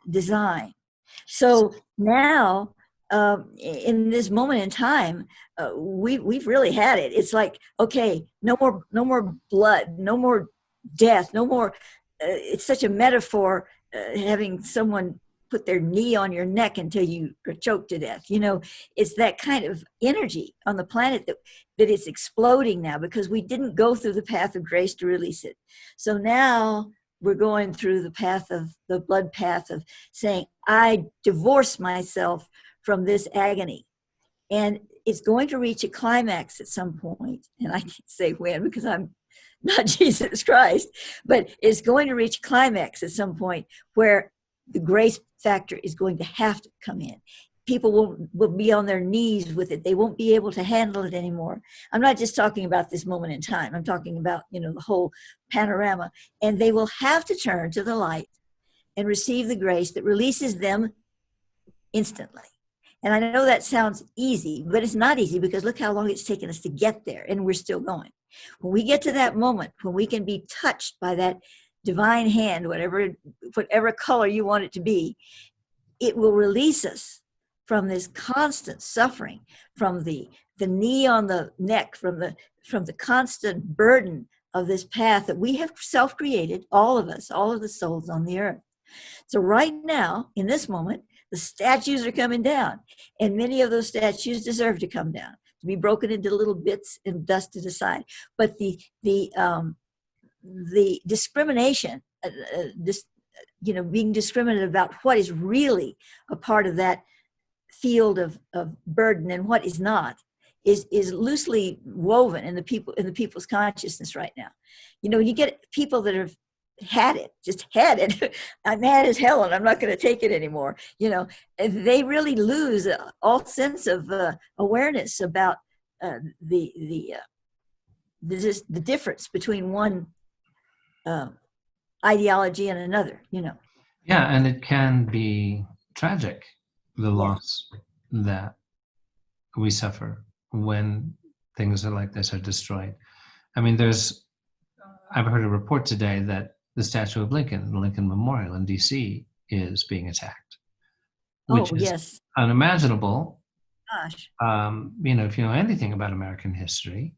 B: design. So now, in this moment in time, we've really had it. It's like, okay, no more blood, no more death, no more. It's such a metaphor, having someone put their knee on your neck until you are choked to death. It's that kind of energy on the planet that it's exploding now, because we didn't go through the path of grace to release it. So now we're going through the path of the blood path of saying, I divorce myself from this agony. And it's going to reach a climax at some point. And I can't say when, because I'm not Jesus Christ, but it's going to reach a climax at some point where the grace factor is going to have to come in. People will be on their knees with it. They won't be able to handle it anymore. I'm not just talking about this moment in time. I'm talking about, the whole panorama. And they will have to turn to the light and receive the grace that releases them instantly. And I know that sounds easy, but it's not easy, because look how long it's taken us to get there, and we're still going. When we get to that moment, when we can be touched by that divine hand, whatever color you want it to be, it will release us from this constant suffering, from the knee on the neck, from the constant burden of this path that we have self-created, all of us, all of the souls on the earth. So right now, in this moment, the statues are coming down, and many of those statues deserve to come down, to be broken into little bits and dusted aside. But the discrimination, being discriminative about what is really a part of that field of burden and what is not, is loosely woven in the people's consciousness right now. You get people that have had it. I'm mad as hell and I'm not going to take it anymore. They really lose all sense of awareness about the difference between one ideology and another.
A: Yeah, and it can be tragic, the loss that we suffer when things like this are destroyed. I mean, I've heard a report today that the statue of Lincoln, the Lincoln Memorial in DC, is being attacked, which is unimaginable.
B: Gosh.
A: If you know anything about American history,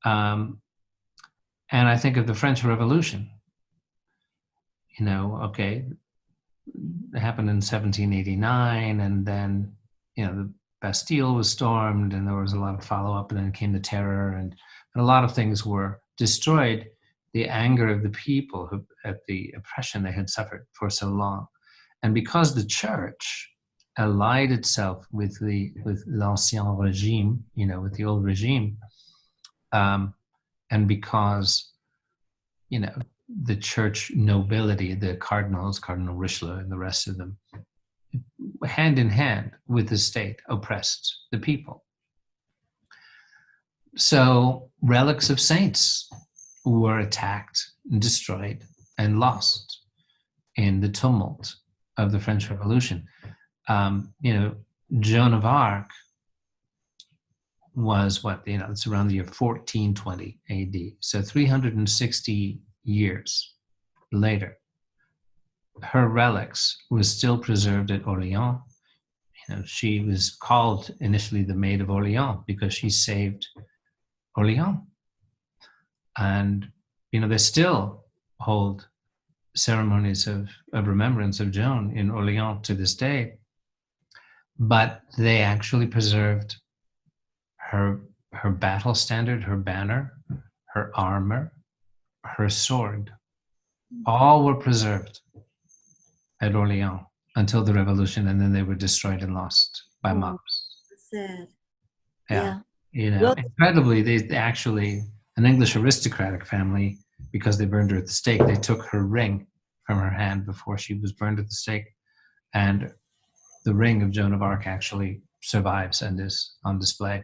A: and I think of the French Revolution. It happened in 1789, and then the Bastille was stormed, and there was a lot of follow-up, and then came the terror, and and a lot of things were destroyed. The anger of the people at the oppression they had suffered for so long. And because the church allied itself with l'ancien regime, with the old regime, and because, the church nobility, the cardinals, Cardinal Richelieu and the rest of them, hand in hand with the state, oppressed the people. So relics of saints were attacked and destroyed and lost in the tumult of the French Revolution. Joan of Arc was it's around the year 1420 AD. So 360 years later, her relics were still preserved at Orleans. She was called initially the Maid of Orleans because she saved Orleans. And, they still hold ceremonies of remembrance of Joan in Orleans to this day. But they actually preserved her battle standard, her banner, her armor, her sword. All were preserved at Orleans until the revolution, and then they were destroyed and lost by mobs.
B: Sad.
A: Yeah.
B: Well,
A: Incredibly, they actually, an English aristocratic family, because they burned her at the stake, they took her ring from her hand before she was burned at the stake. And the ring of Joan of Arc actually survives and is on display.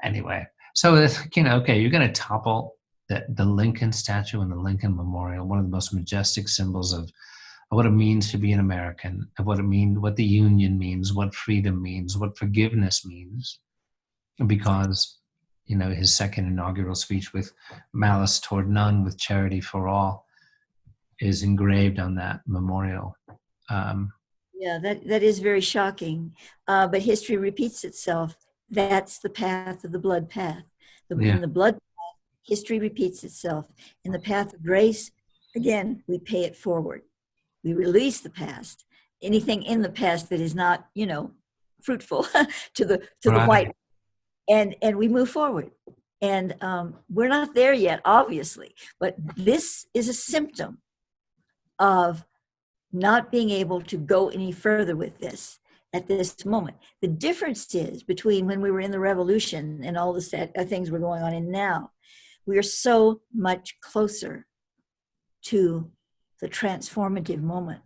A: Anyway, so okay, you're going to topple the Lincoln statue and the Lincoln Memorial, one of the most majestic symbols of what it means to be an American, of what the Union means, what freedom means, what forgiveness means, because his second inaugural speech with malice toward none, with charity for all, is engraved on that memorial.
B: Yeah, that is very shocking. But history repeats itself. That's the path of the blood path. In the blood path, history repeats itself. In the path of grace, again, we pay it forward. We release the past. Anything in the past that is not, fruitful to the white, and we move forward. And we're not there yet, obviously, but this is a symptom of not being able to go any further with this at this moment. The difference is between when we were in the revolution and all the things were going on, and now we are so much closer to the transformative moment,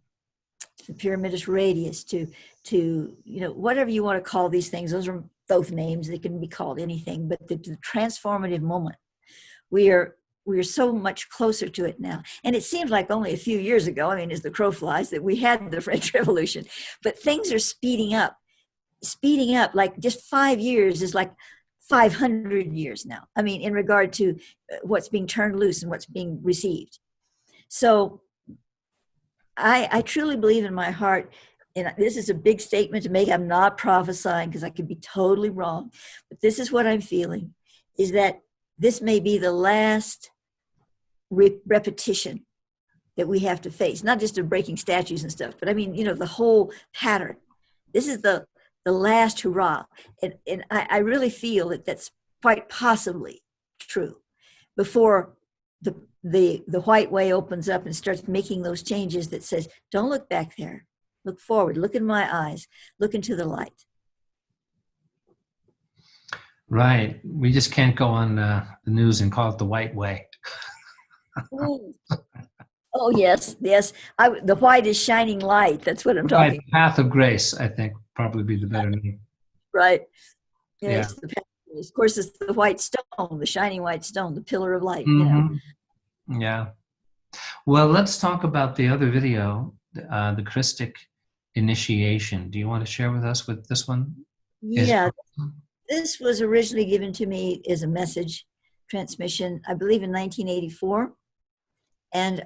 B: the pyramidus radius, to whatever you want to call these things. Those are both names. They can be called anything, but the transformative moment. We are so much closer to it now. And it seems like only a few years ago, as the crow flies, that we had the French Revolution. But things are speeding up. Like just 5 years is like 500 years now. In regard to what's being turned loose and what's being received. So I truly believe in my heart, and this is a big statement to make. I'm not prophesying because I could be totally wrong. But this is what I'm feeling, is that this may be the last repetition that we have to face, not just of breaking statues and stuff, but the whole pattern. This is the last hurrah. And I really feel that that's quite possibly true before the white way opens up and starts making those changes that says, don't look back there, look forward, look in my eyes, look into the light.
A: Right. We just can't go on the news and call it the white way.
B: Oh, yes. The white is shining light. That's what I'm talking about.
A: Path of grace, I think, probably be the better name.
B: Right. Yes, the path of grace. Of course, it's the white stone, the shining white stone, the pillar of light.
A: Yeah. Well, let's talk about the other video, the Christic initiation. Do you want to share with us what this one is?
B: Yeah. This was originally given to me as a message transmission, I believe in 1984. And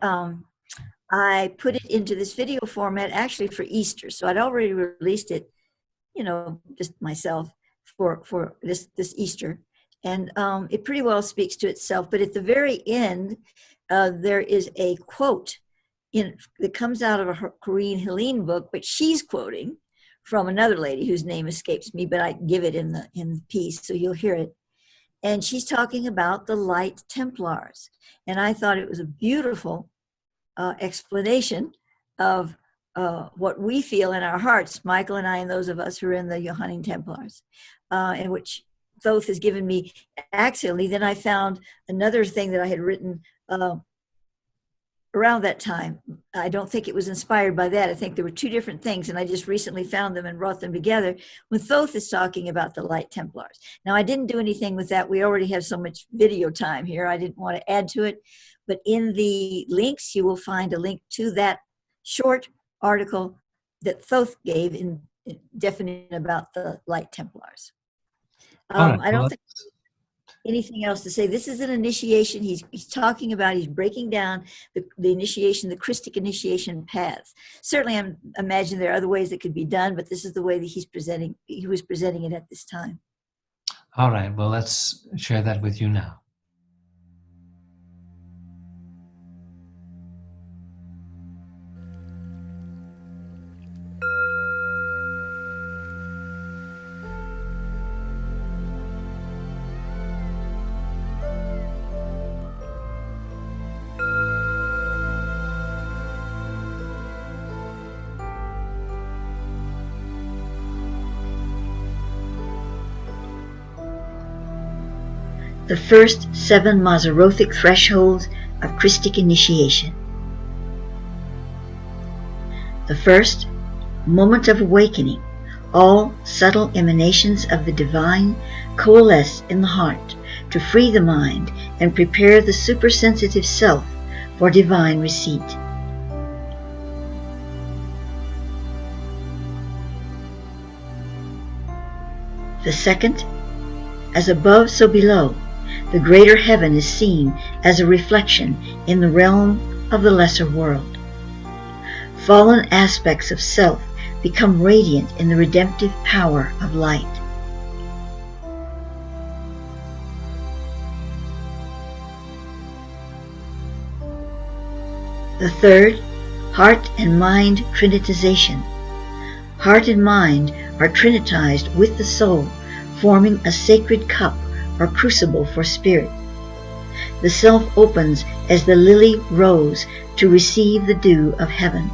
B: I put it into this video format actually for Easter. So I'd already released it, just myself for this Easter. And it pretty well speaks to itself. But at the very end, there is a quote that comes out of a Chrystine Helene book, but she's quoting from another lady whose name escapes me, but I give it in the piece, so you'll hear it. And she's talking about the Light Templars. And I thought it was a beautiful explanation of what we feel in our hearts, Michael and I, and those of us who are in the Johannine Templars, in which Thoth has given me axially. Then I found another thing that I had written around that time. I don't think it was inspired by that. I think there were two different things, and I just recently found them and brought them together when Thoth is talking about the Light Templars. Now, I didn't do anything with that. We already have so much video time here. I didn't want to add to it. But in the links, you will find a link to that short article that Thoth gave in definition about the Light Templars.
A: Right,
B: I don't think anything else to say. This is an initiation. He's talking about, he's breaking down the initiation, the Christic initiation paths. Certainly, I imagine there are other ways that could be done, but this is the way that he was presenting it at this time.
A: All right, well, let's share that with you now.
C: The first 7 Mazarothic thresholds of Christic initiation. The first, moment of awakening. All subtle emanations of the divine coalesce in the heart to free the mind and prepare the supersensitive self for divine receipt. The second, as above so below, the greater heaven is seen as a reflection in the realm of the lesser world. Fallen aspects of self become radiant in the redemptive power of light. The third, heart and mind trinitization. Heart and mind are trinitized with the soul, forming a sacred cup or crucible for spirit. The self opens as the lily rose to receive the dew of heaven.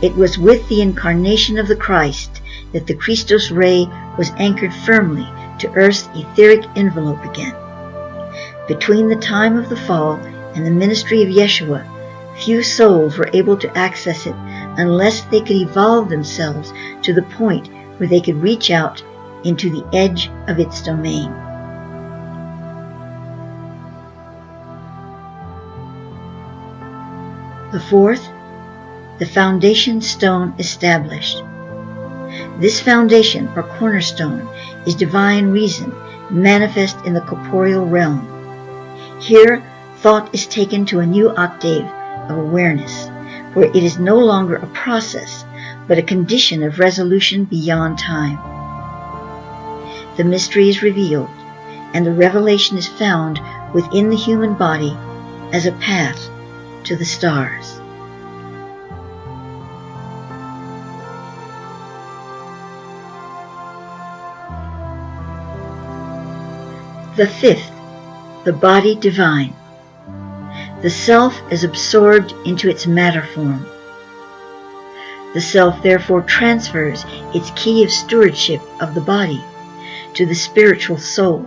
C: It was with the incarnation of the Christ that the Christos ray was anchored firmly to Earth's etheric envelope again. Between the time of the fall and the ministry of Yeshua, few souls were able to access it unless they could evolve themselves to the point where they could reach out into the edge of its domain. The fourth, the foundation stone established. This foundation or cornerstone is divine reason manifest in the corporeal realm. Here, thought is taken to a new octave of awareness, where it is no longer a process, but a condition of resolution beyond time. The mystery is revealed, and the revelation is found within the human body as a path to the stars. The fifth, the body divine. The self is absorbed into its matter form. The self therefore transfers its key of stewardship of the body to the spiritual soul,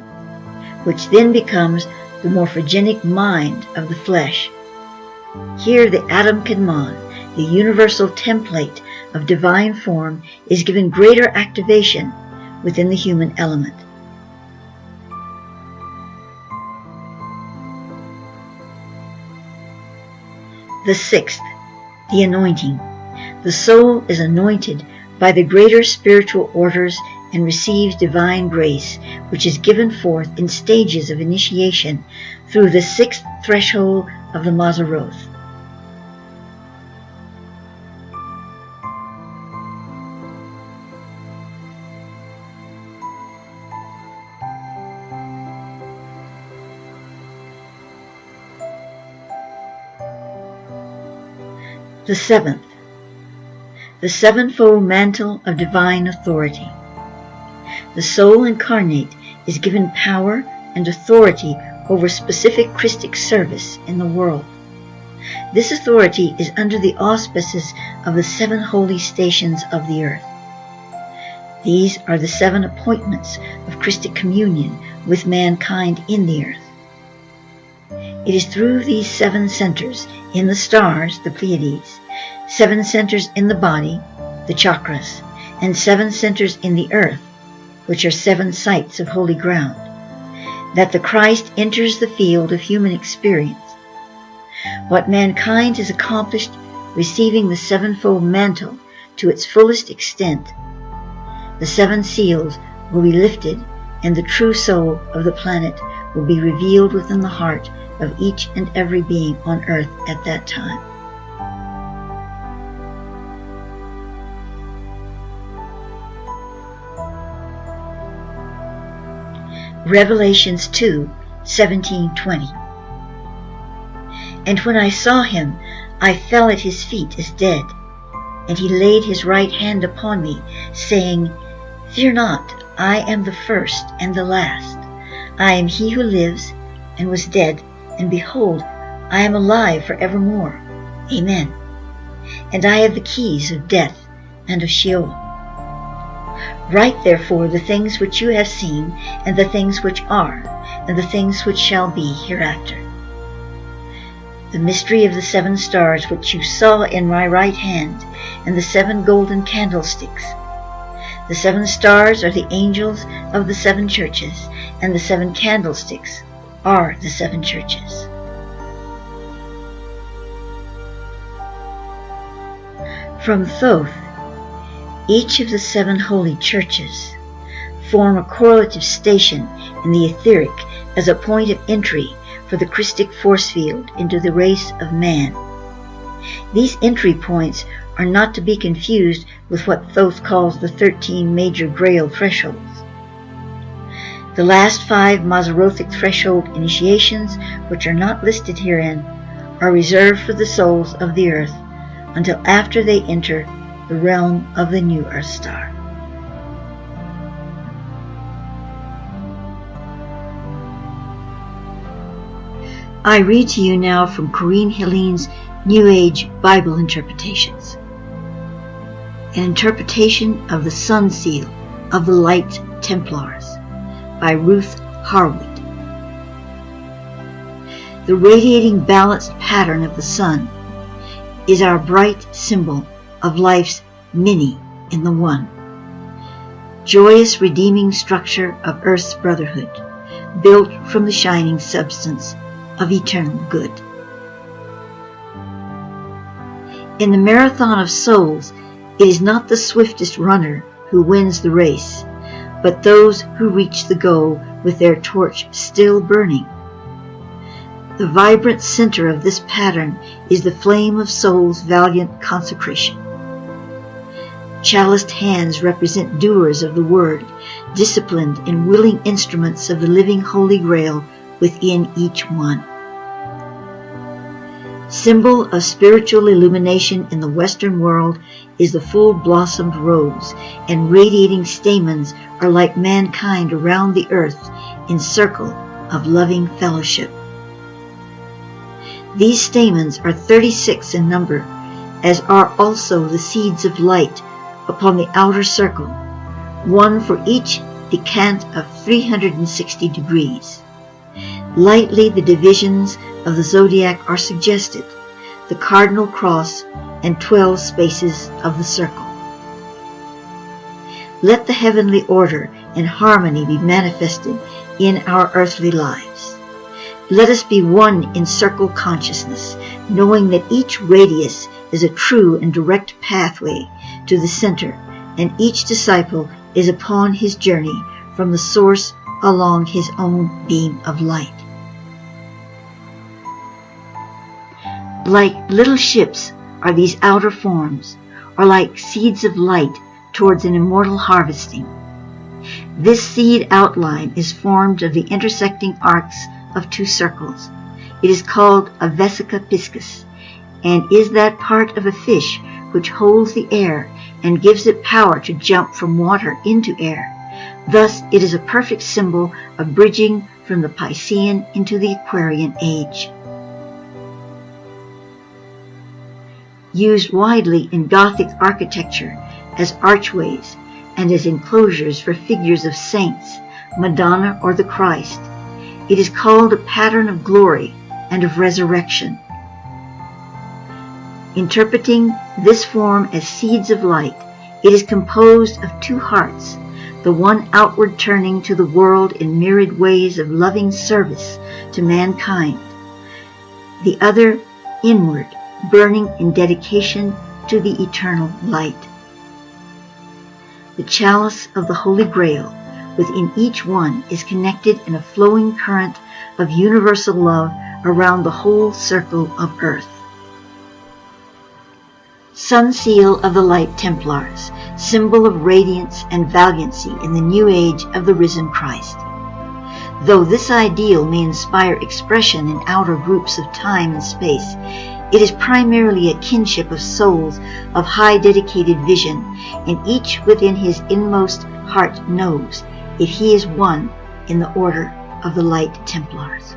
C: which then becomes the morphogenic mind of the flesh. Here the Adam Kadmon, the universal template of divine form, is given greater activation within the human element. The sixth, the anointing. The soul is anointed by the greater spiritual orders and receives divine grace, which is given forth in stages of initiation through the sixth threshold of the Mazaroth. The seventh, the sevenfold mantle of divine authority. The soul incarnate is given power and authority over specific Christic service in the world. This authority is under the auspices of the 7 holy stations of the earth. These are the 7 appointments of Christic communion with mankind in the earth. It is through these 7 centers in the stars, the Pleiades, 7 centers in the body, the chakras, and 7 centers in the earth, which are 7 sites of holy ground, that the Christ enters the field of human experience. What mankind has accomplished, receiving the 7-fold mantle to its fullest extent, the 7 seals will be lifted, and the true soul of the planet will be revealed within the heart of each and every being on earth at that time. Revelations 2:17-20. And when I saw him, I fell at his feet as dead. And he laid his right hand upon me, saying, Fear not, I am the first and the last. I am he who lives and was dead, and behold, I am alive for evermore. Amen. And I have the keys of death and of Sheol. Write therefore the things which you have seen, and the things which are, and the things which shall be hereafter. The mystery of the 7 stars which you saw in my right hand, and the 7 golden candlesticks. The 7 stars are the angels of the 7 churches, and the 7 candlesticks are the 7 churches. From Thoth, each of the 7 holy churches form a correlative station in the etheric as a point of entry for the Christic force field into the race of man. These entry points are not to be confused with what Thoth calls the 13 major Grail thresholds. The last 5 Mazarothic threshold initiations, which are not listed herein, are reserved for the souls of the earth until after they enter the realm of the new Earth Star. I read to you now from Corinne Helene's New Age Bible Interpretations. An interpretation of the Sun Seal of the Light Templars by Ruth Harwood. The radiating balanced pattern of the sun is our bright symbol of life's many in the one. Joyous redeeming structure of Earth's brotherhood, built from the shining substance of eternal good. In the marathon of souls, it is not the swiftest runner who wins the race, but those who reach the goal with their torch still burning. The vibrant center of this pattern is the flame of soul's valiant consecration. Chaliced hands represent doers of the word, disciplined and willing instruments of the living Holy Grail within each one. Symbol of spiritual illumination in the Western world is the full-blossomed rose, and radiating stamens are like mankind around the earth in circle of loving fellowship. These stamens are 36 in number, as are also the seeds of light upon the outer circle, one for each decant of 360 degrees. Lightly the divisions of the zodiac are suggested, the cardinal cross and 12 spaces of the circle. Let the heavenly order and harmony be manifested in our earthly lives. Let us be one in circle consciousness, knowing that each radius is a true and direct pathway to the center, and each disciple is upon his journey from the source along his own beam of light. Like little ships are these outer forms, or like seeds of light towards an immortal harvesting. This seed outline is formed of the intersecting arcs of 2 circles. It is called a vesica piscis, and is that part of a fish which holds the air and gives it power to jump from water into air, Thus, it is a perfect symbol of bridging from the Piscean into the Aquarian age. Used widely in Gothic architecture as archways and as enclosures for figures of saints, Madonna, or the Christ, it is called a pattern of glory and of resurrection. Interpreting this form as seeds of light, it is composed of two hearts, the one outward turning to the world in myriad ways of loving service to mankind, the other inward, burning in dedication to the eternal light. The chalice of the Holy Grail within each one is connected in a flowing current of universal love around the whole circle of earth. Sun Seal of the Light Templars, symbol of radiance and valiancy in the new age of the risen Christ. Though this ideal may inspire expression in outer groups of time and space, it is primarily a kinship of souls of high dedicated vision, and each within his inmost heart knows that he is one in the order of the Light Templars.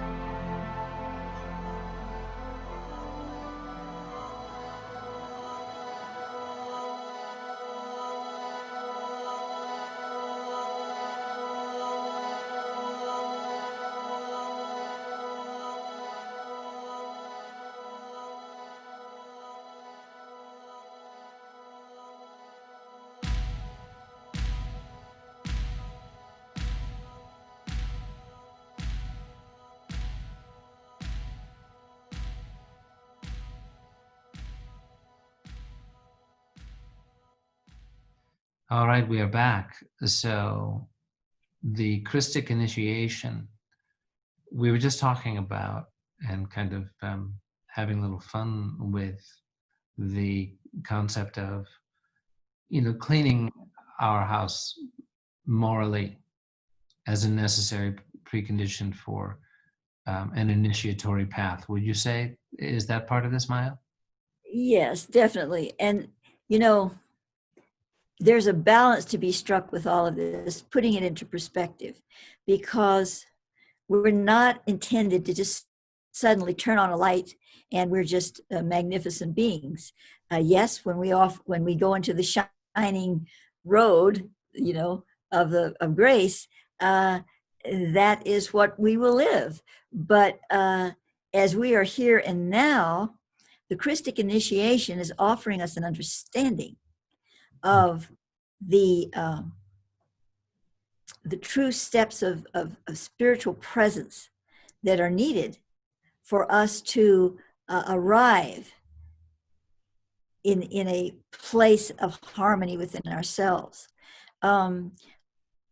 A: All right, we are back. So the Christic initiation, we were just talking about and kind of having a little fun with the concept of, cleaning our house morally as a necessary precondition for an initiatory path. Would you say, is that part of this, Maia?
B: Yes, definitely. And, there's a balance to be struck with all of this, putting it into perspective, because we're not intended to just suddenly turn on a light and we're just magnificent beings. Yes, when we go into the shining road, of grace, that is what we will live. But as we are here and now, the Christic initiation is offering us an understanding of the true steps of spiritual presence that are needed for us to arrive in a place of harmony within ourselves.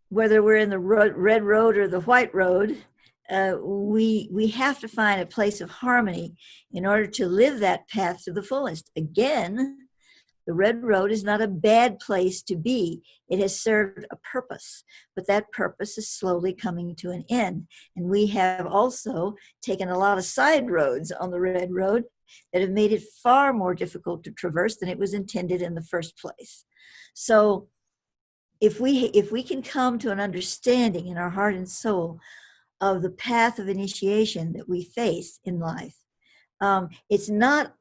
B: Whether we're in the red road or the white road, we have to find a place of harmony in order to live that path to the fullest. Again, the red road is not a bad place to be. It has served a purpose, but that purpose is slowly coming to an end. And we have also taken a lot of side roads on the red road that have made it far more difficult to traverse than it was intended in the first place. So if we can come to an understanding in our heart and soul of the path of initiation that we face in life, it's not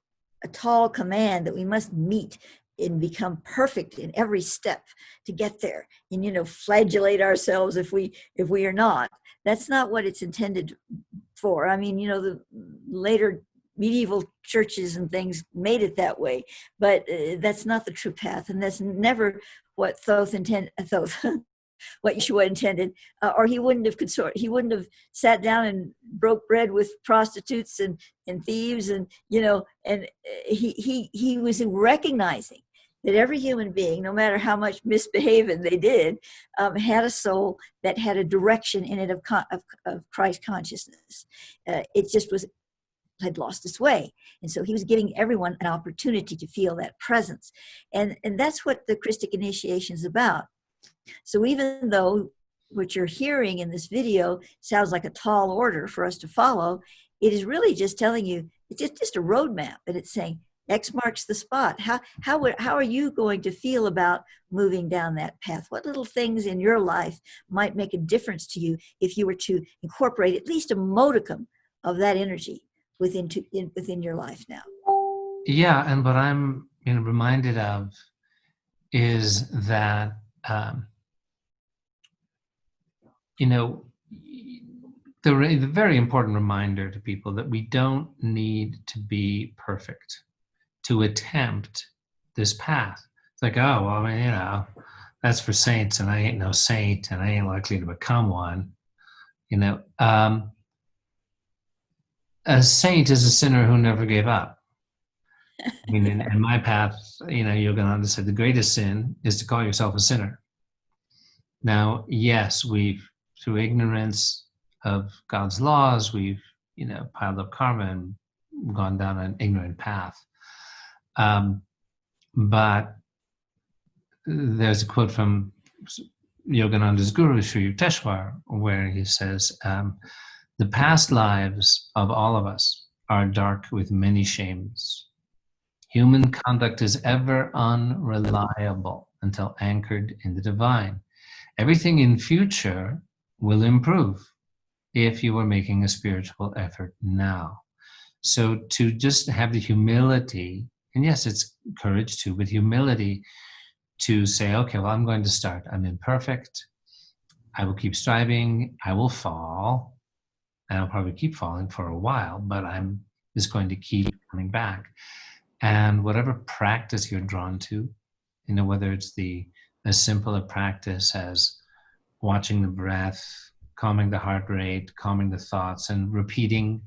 B: a tall command that we must meet and become perfect in every step to get there, and flagellate ourselves if we are not. That's not what it's intended for. I mean, the later medieval churches and things made it that way, but that's not the true path, and that's never what what Yeshua intended, or he wouldn't have sat down and broke bread with prostitutes and thieves, and he was recognizing that every human being, no matter how much misbehaving they did, had a soul that had a direction in it of Christ consciousness. It just had lost its way, and so he was giving everyone an opportunity to feel that presence, and that's what the Christic initiation is about. So even though what you're hearing in this video sounds like a tall order for us to follow, it is really just telling you, it's just a roadmap, and it's saying, X marks the spot. How are you going to feel about moving down that path? What little things in your life might make a difference to you if you were to incorporate at least a modicum of that energy within your life now?
A: Yeah, and what I'm reminded of is that the very important reminder to people that we don't need to be perfect to attempt this path. It's like, oh, well, I mean, that's for saints, and I ain't no saint, and I ain't likely to become one. A saint is a sinner who never gave up. I mean, in my path, Yogananda said the greatest sin is to call yourself a sinner. Now, yes, we've, through ignorance of God's laws, we've, piled up karma and gone down an ignorant path. But there's a quote from Yogananda's guru, Sri Yukteswar, where he says, the past lives of all of us are dark with many shames. Human conduct is ever unreliable until anchored in the divine. Everything in future will improve if you are making a spiritual effort now. So to just have the humility, and yes, it's courage too, but humility to say, okay, well, I'm going to start. I'm imperfect. I will keep striving. I will fall. And I'll probably keep falling for a while, but I'm just going to keep coming back. And whatever practice you're drawn to, whether it's as simple a practice as watching the breath, calming the heart rate, calming the thoughts, and repeating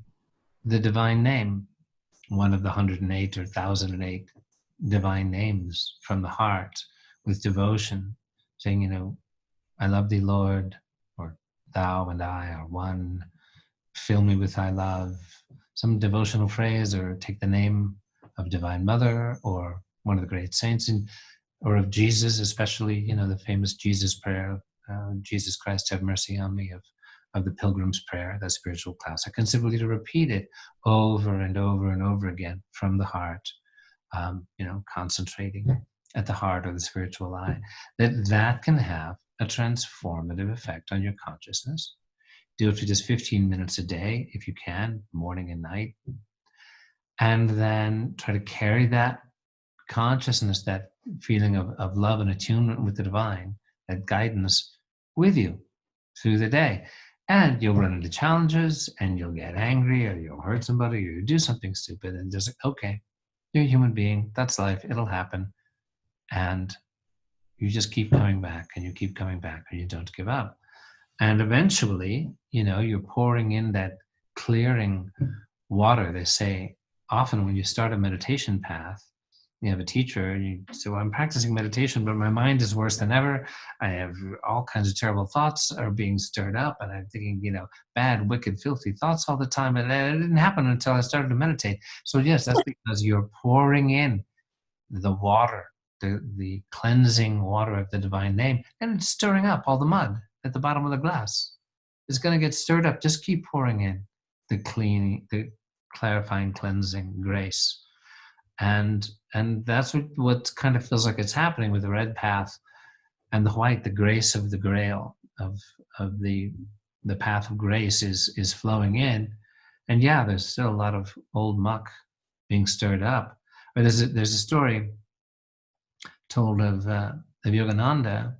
A: the divine name, one of the 108 or 1008 divine names from the heart with devotion, saying, I love thee, Lord, or thou and I are one, fill me with thy love, some devotional phrase, or take the name of Divine Mother or one of the great saints, or of Jesus, especially, the famous Jesus prayer, Jesus Christ, have mercy on me, of the Pilgrim's Prayer, that spiritual classic, and simply to repeat it over and over and over again from the heart, concentrating at the heart or the spiritual eye, that can have a transformative effect on your consciousness. Do it for just 15 minutes a day, if you can, morning and night. And then try to carry that consciousness, that feeling of love and attunement with the divine, that guidance with you through the day. And you'll run into challenges, and you'll get angry, or you'll hurt somebody, or you do something stupid, and just, okay, you're a human being, that's life, it'll happen. And you just keep coming back, and you keep coming back, and you don't give up. And eventually, you're pouring in that clearing water. They say often when you start a meditation path, you have a teacher and you say, well, I'm practicing meditation, but my mind is worse than ever. I have all kinds of terrible thoughts are being stirred up, and I'm thinking, bad, wicked, filthy thoughts all the time. And it didn't happen until I started to meditate. So yes, that's because you're pouring in the water, the cleansing water of the divine name, and it's stirring up all the mud at the bottom of the glass. It's going to get stirred up. Just keep pouring in the clarifying, cleansing grace. And that's what kind of feels like it's happening with the red path and the white. The grace of the grail of the path of grace is flowing in. And yeah, there's still a lot of old muck being stirred up. But there's a story told of Yogananda,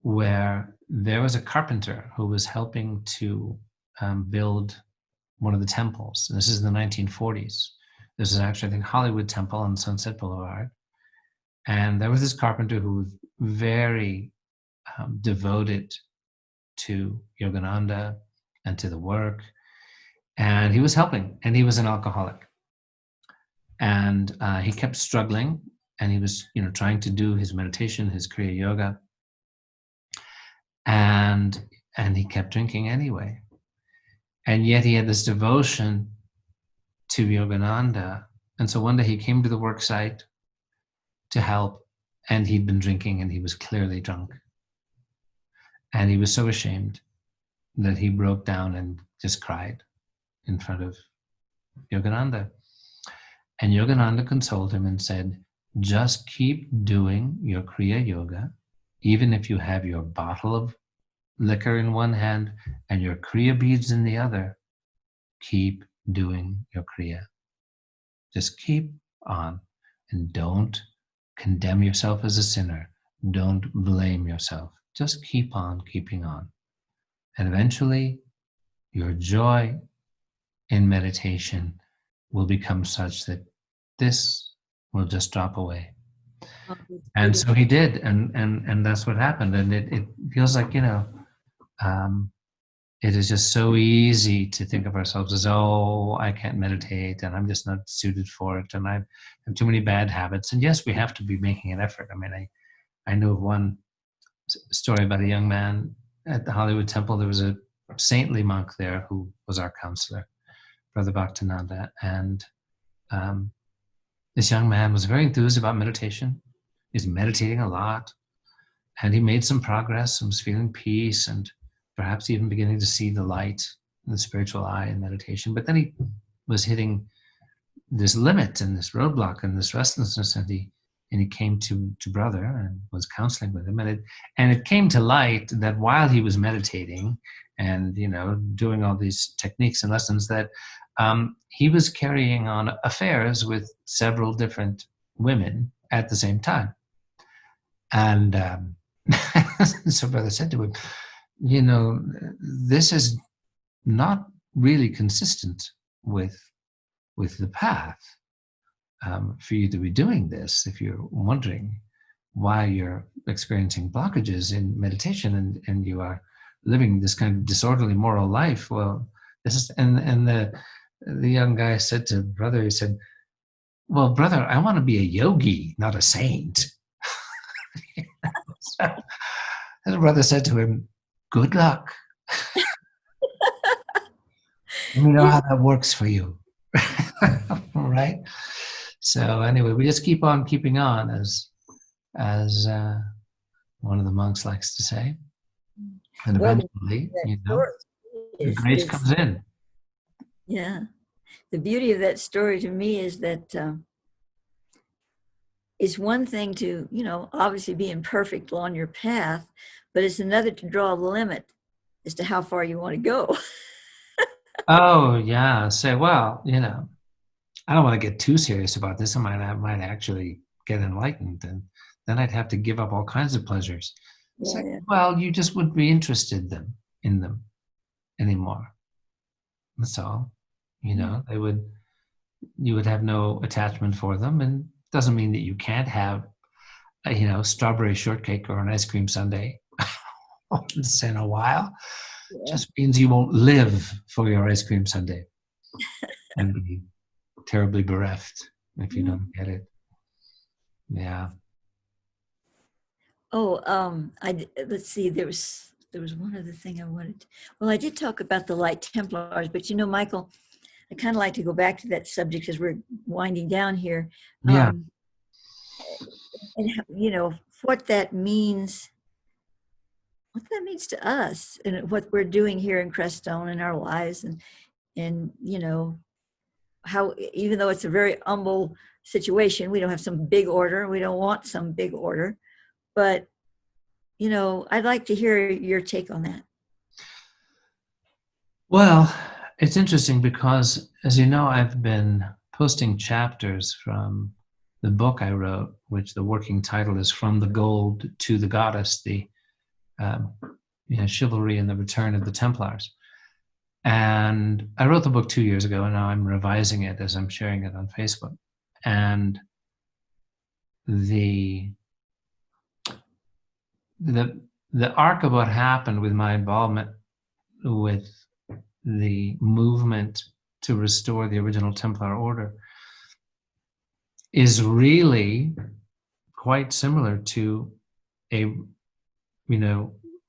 A: where there was a carpenter who was helping to build one of the temples. And this is in the 1940s. This is actually, I think, Hollywood Temple on Sunset Boulevard. And there was this carpenter who was very devoted to Yogananda and to the work. And he was helping, and he was an alcoholic. And he kept struggling, and he was, trying to do his meditation, his Kriya Yoga. And he kept drinking anyway. And yet he had this devotion to Yogananda. And so one day he came to the work site to help, and he'd been drinking, and he was clearly drunk. And he was so ashamed that he broke down and just cried in front of Yogananda. And Yogananda consoled him and said, just keep doing your Kriya Yoga, even if you have your bottle of liquor in one hand and your Kriya beads in the other. Keep doing your Kriya. Just keep on, and don't condemn yourself as a sinner. Don't blame yourself. Just keep on keeping on. And eventually, your joy in meditation will become such that this will just drop away.
B: Oh, that's
A: And so
B: beautiful.
A: he did, and that's what happened. And it feels like, it is just so easy to think of ourselves as, oh, I can't meditate, and I'm just not suited for it, and I have too many bad habits. And yes, we have to be making an effort. I mean, I know of one story about a young man at the Hollywood Temple. There was a saintly monk there who was our counselor, Brother Bhaktananda, and this young man was very enthused about meditation. He was meditating a lot, and he made some progress and was feeling peace and perhaps even beginning to see the light in the spiritual eye in meditation. But then he was hitting this limit and this roadblock and this restlessness, and he came to Brother and was counseling with him, and it came to light that while he was meditating and doing all these techniques and lessons, that he was carrying on affairs with several different women at the same time. And so Brother said to him, this is not really consistent with the path for you to be doing this. If you're wondering why you're experiencing blockages in meditation and you are living this kind of disorderly moral life, well, this is, and the young guy said to Brother, he said, well, Brother, I want to be a yogi, not a saint. So the Brother said to him, good luck. Let me know how that works for you. Right? So anyway, we just keep on keeping on, as one of the monks likes to say. And eventually, the grace comes in.
B: Yeah. The beauty of that story to me is that it's one thing to, obviously be imperfect on your path, but it's another to draw the limit as to how far you want to go.
A: Oh, yeah. Say, well, I don't want to get too serious about this. I might actually get enlightened, and then I'd have to give up all kinds of pleasures.
B: Yeah.
A: Well, you just wouldn't be interested in them anymore. That's all. You would have no attachment for them, and it doesn't mean that you can't have strawberry shortcake or an ice cream sundae once in a while.
B: Yeah.
A: Just means you won't live for your ice cream sundae and be terribly bereft if you don't get it. Yeah.
B: Oh, let's see. There was one other thing I wanted. Well, I did talk about the Light Templars, but Michael, I kind of like to go back to that subject as we're winding down here.
A: Yeah.
B: And what that means to us and what we're doing here in Crestone in our lives, and how, even though it's a very humble situation, we don't have some big order, we don't want some big order, but I'd like to hear your take on that.
A: Well, it's interesting because, as you know, I've been posting chapters from the book I wrote, which the working title is From the Gold to the Goddess, the chivalry and the return of the Templars. And I wrote the book 2 years ago, and now I'm revising it as I'm sharing it on Facebook. And the arc of what happened with my involvement with the movement to restore the original Templar order is really quite similar to a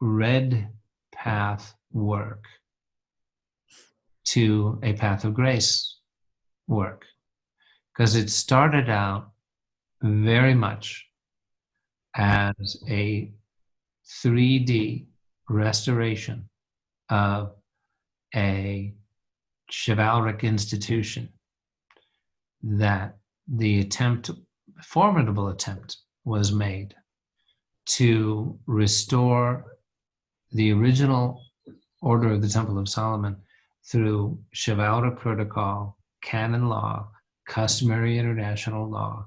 A: red path work to a path of grace work, because it started out very much as a 3D restoration of a chivalric institution that the formidable attempt was made to restore the original order of the Temple of Solomon through chivalric protocol, canon law, customary international law,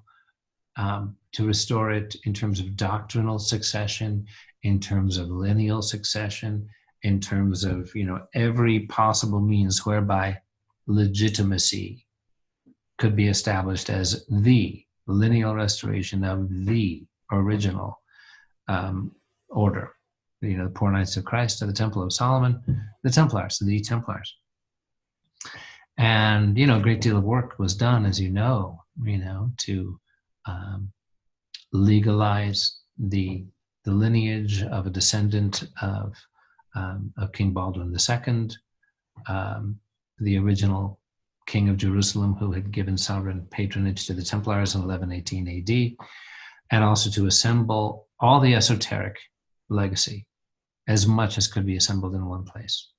A: to restore it in terms of doctrinal succession, in terms of lineal succession, in terms of, every possible means whereby legitimacy could be established as the lineal restoration of the original order. The Poor Knights of Christ of the Temple of Solomon, the Templars, the Templars. And, a great deal of work was done, as to legalize the lineage of a descendant of King Baldwin II, the original King of Jerusalem, who had given sovereign patronage to the Templars in 1118 AD, and also to assemble all the esoteric legacy, as much as could be assembled in one place.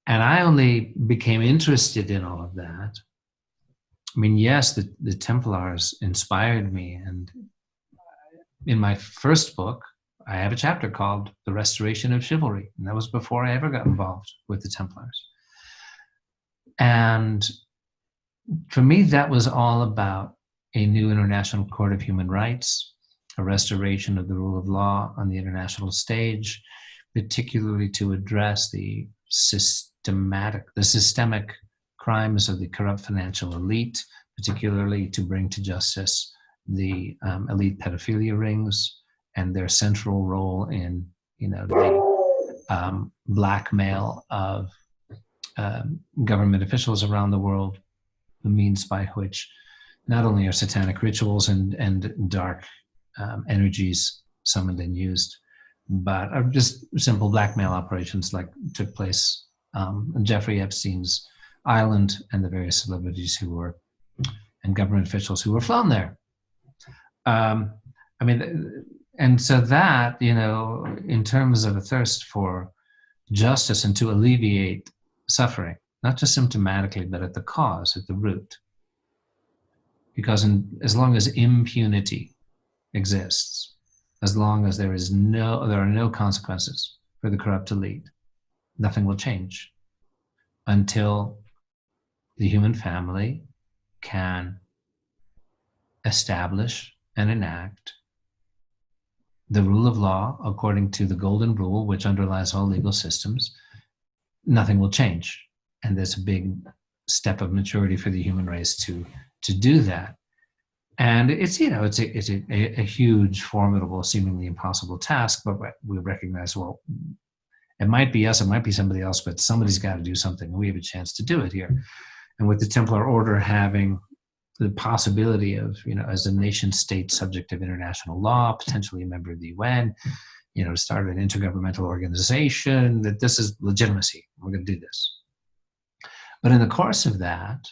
A: And I only became interested in all of that. I mean, yes, the Templars inspired me. And in my first book, I have a chapter called The Restoration of Chivalry. And that was before I ever got involved with the Templars. And for me, that was all about a new international court of human rights, a restoration of the rule of law on the international stage, particularly to address the systemic crimes of the corrupt financial elite, particularly to bring to justice the elite pedophilia rings and their central role in, the blackmail of government officials around the world, the means by which not only are satanic rituals and dark energies summoned and used, but are just simple blackmail operations like took place on Jeffrey Epstein's island and the various celebrities and government officials who were flown there. And so that, in terms of a thirst for justice and to alleviate suffering, not just symptomatically, but at the cause, at the root. Because as long as impunity exists, as long as there are no consequences for the corrupt elite, nothing will change until the human family can establish and enact the rule of law according to the golden rule, which underlies all legal systems. Nothing will change. And there's a big step of maturity for the human race to do that. And it's a huge, formidable, seemingly impossible task, but we recognize, well, it might be us, it might be somebody else, but somebody's got to do something. We have a chance to do it here. And with the Templar Order having the possibility of, as a nation state subject of international law, potentially a member of the UN, to start an intergovernmental organization, that this is legitimacy. We're going to do this. But in the course of that,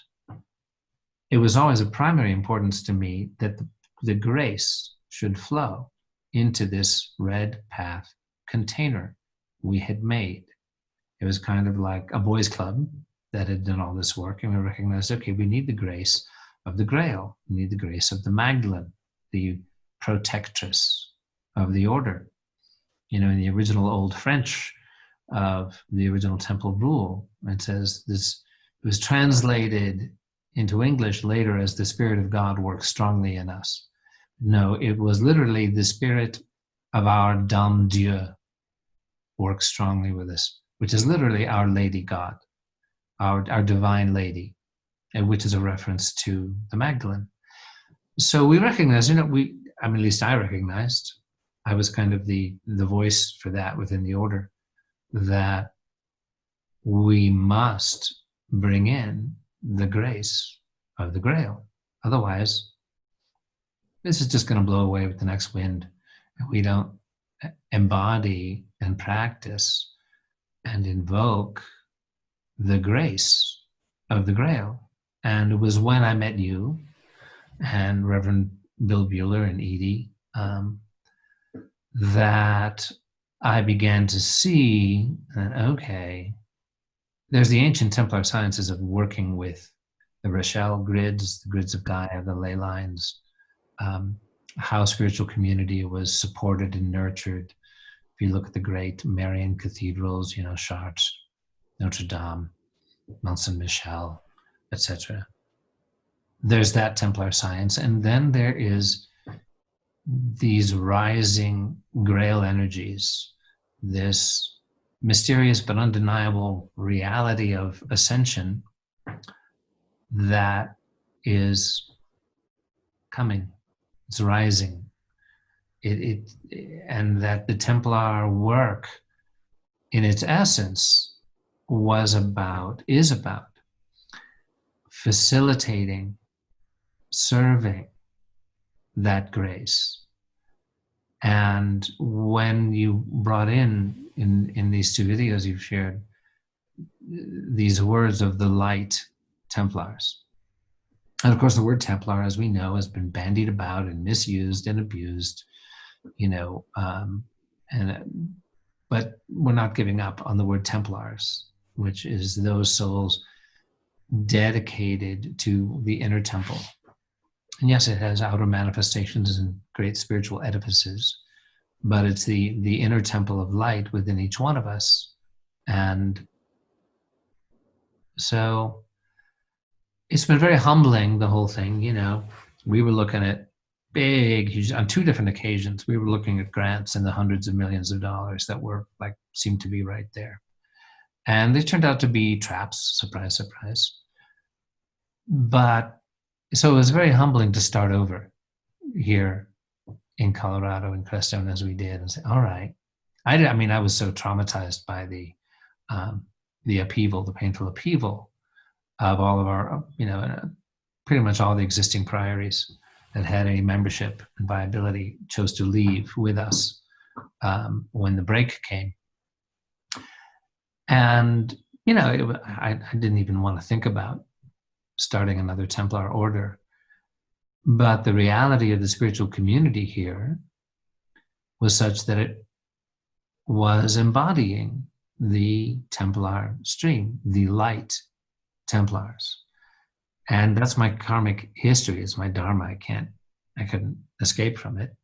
A: it was always of primary importance to me that the grace should flow into this red path container we had made. It was kind of like a boys' club that had done all this work, and we recognized, okay, we need the grace of the Grail. We need the grace of the Magdalene, the protectress of the order. In the original Old French of the original temple rule, it says this, it was translated into English later as the Spirit of God works strongly in us. No, it was literally the Spirit of our Dame Dieu works strongly with us, which is literally Our Lady God, our Divine Lady, which is a reference to the Magdalene. So we recognize, at least I recognized, I was kind of the voice for that within the order, that we must bring in the grace of the Grail. Otherwise, this is just going to blow away with the next wind. And we don't embody and practice and invoke the grace of the Grail. And it was when I met you and Reverend Bill Bueller and Edie that I began to see that, okay, there's the ancient Templar sciences of working with the Rochelle grids, the grids of Gaia, the ley lines, how spiritual community was supported and nurtured. If you look at the great Marian cathedrals, you know, Chartres, Notre Dame, Mont Saint Michel, etc. There's that Templar science, and then there is these rising Grail energies, this mysterious but undeniable reality of ascension that is coming, it's rising. And that the Templar work in its essence is about facilitating, serving that grace. And when you brought in these two videos you've shared, these words of the Light Templars. And of course, the word Templar, as we know, has been bandied about and misused and abused, you know, but we're not giving up on the word Templars, which is those souls dedicated to the inner temple. And yes, it has outer manifestations and great spiritual edifices, but it's the inner temple of light within each one of us. And so it's been very humbling, the whole thing. You know, we were looking at huge, on two different occasions, we were looking at grants in the hundreds of millions of dollars that were like, seemed to be right there. And they turned out to be traps, surprise, surprise. But so it was very humbling to start over here in Colorado, in Crestone, as we did, and say, all right. I mean, I was so traumatized by the upheaval, the painful upheaval of all of our, you know, pretty much all the existing priories that had any membership and viability chose to leave with us when the break came. And, you know, I didn't even want to think about starting another Templar order. But the reality of the spiritual community here was such that it was embodying the Templar stream, the Light Templars. And that's my karmic history. It's my dharma. I couldn't escape from it.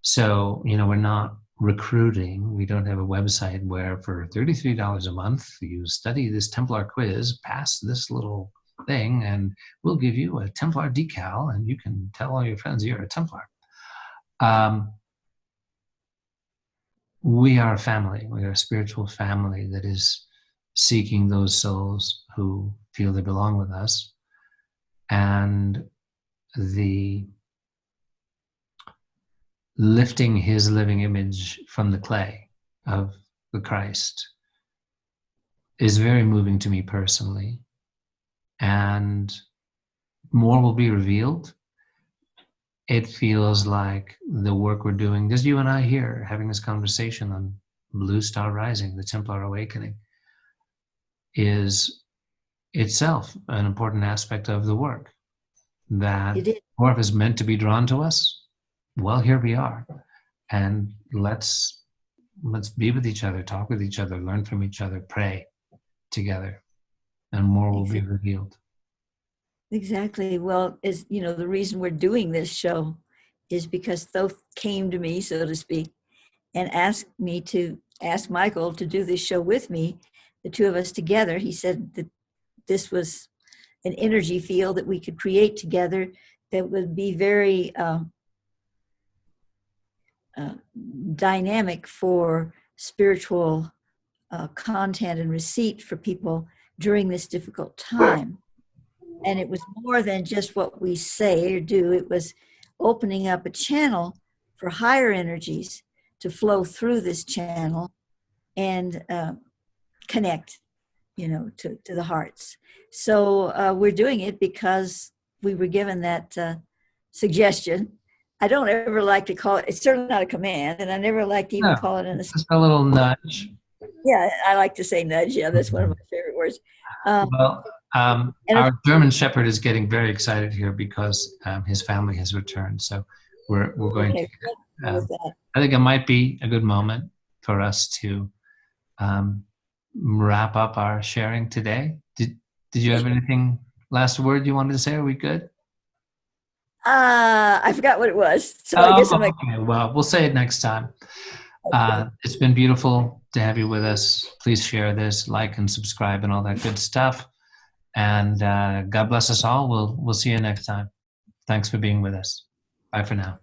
A: So, you know, we're not recruiting. We don't have a website where for $33 a month, you study this Templar quiz, pass this little thing, and we'll give you a Templar decal, and you can tell all your friends you're a Templar. We are a family. We are a spiritual family that is seeking those souls who feel they belong with us. And the lifting his living image from the clay of the Christ is very moving to me personally. And more will be revealed. It feels like the work we're doing, there's you and I here having this conversation on Blue Star Rising, the Templar Awakening, is itself an important aspect of the work. That more is meant to be drawn to us. Well, here we are. And let's be with each other, talk with each other, learn from each other, pray together, and more will be revealed.
B: Exactly. Well, as you know, the reason we're doing this show is because Thoth came to me, so to speak, and asked me to ask Michael to do this show with me, the two of us together. He said that this was an energy field that we could create together that would be very dynamic for spiritual content and receipt for people during this difficult time. And it was more than just what we say or do. It was opening up a channel for higher energies to flow through this channel and connect, you know, to the hearts. So we're doing it because we were given that suggestion. I don't ever like to call it, it's certainly not a command, and I never like to even call it an
A: just a little nudge.
B: Yeah, I like to say nudge. Yeah, that's one of my favorite words.
A: Our German Shepherd is getting very excited here because his family has returned. So we're going to. I think it might be a good moment for us to wrap up our sharing today. Did you have anything last word you wanted to say? Are we good?
B: I forgot what it was. So I guess I'm like,
A: Okay. Well, we'll say it next time. It's been beautiful to have you with us. Please share this, like and subscribe and all that good stuff. And God bless us all. We'll see you next time. Thanks for being with us. Bye for now.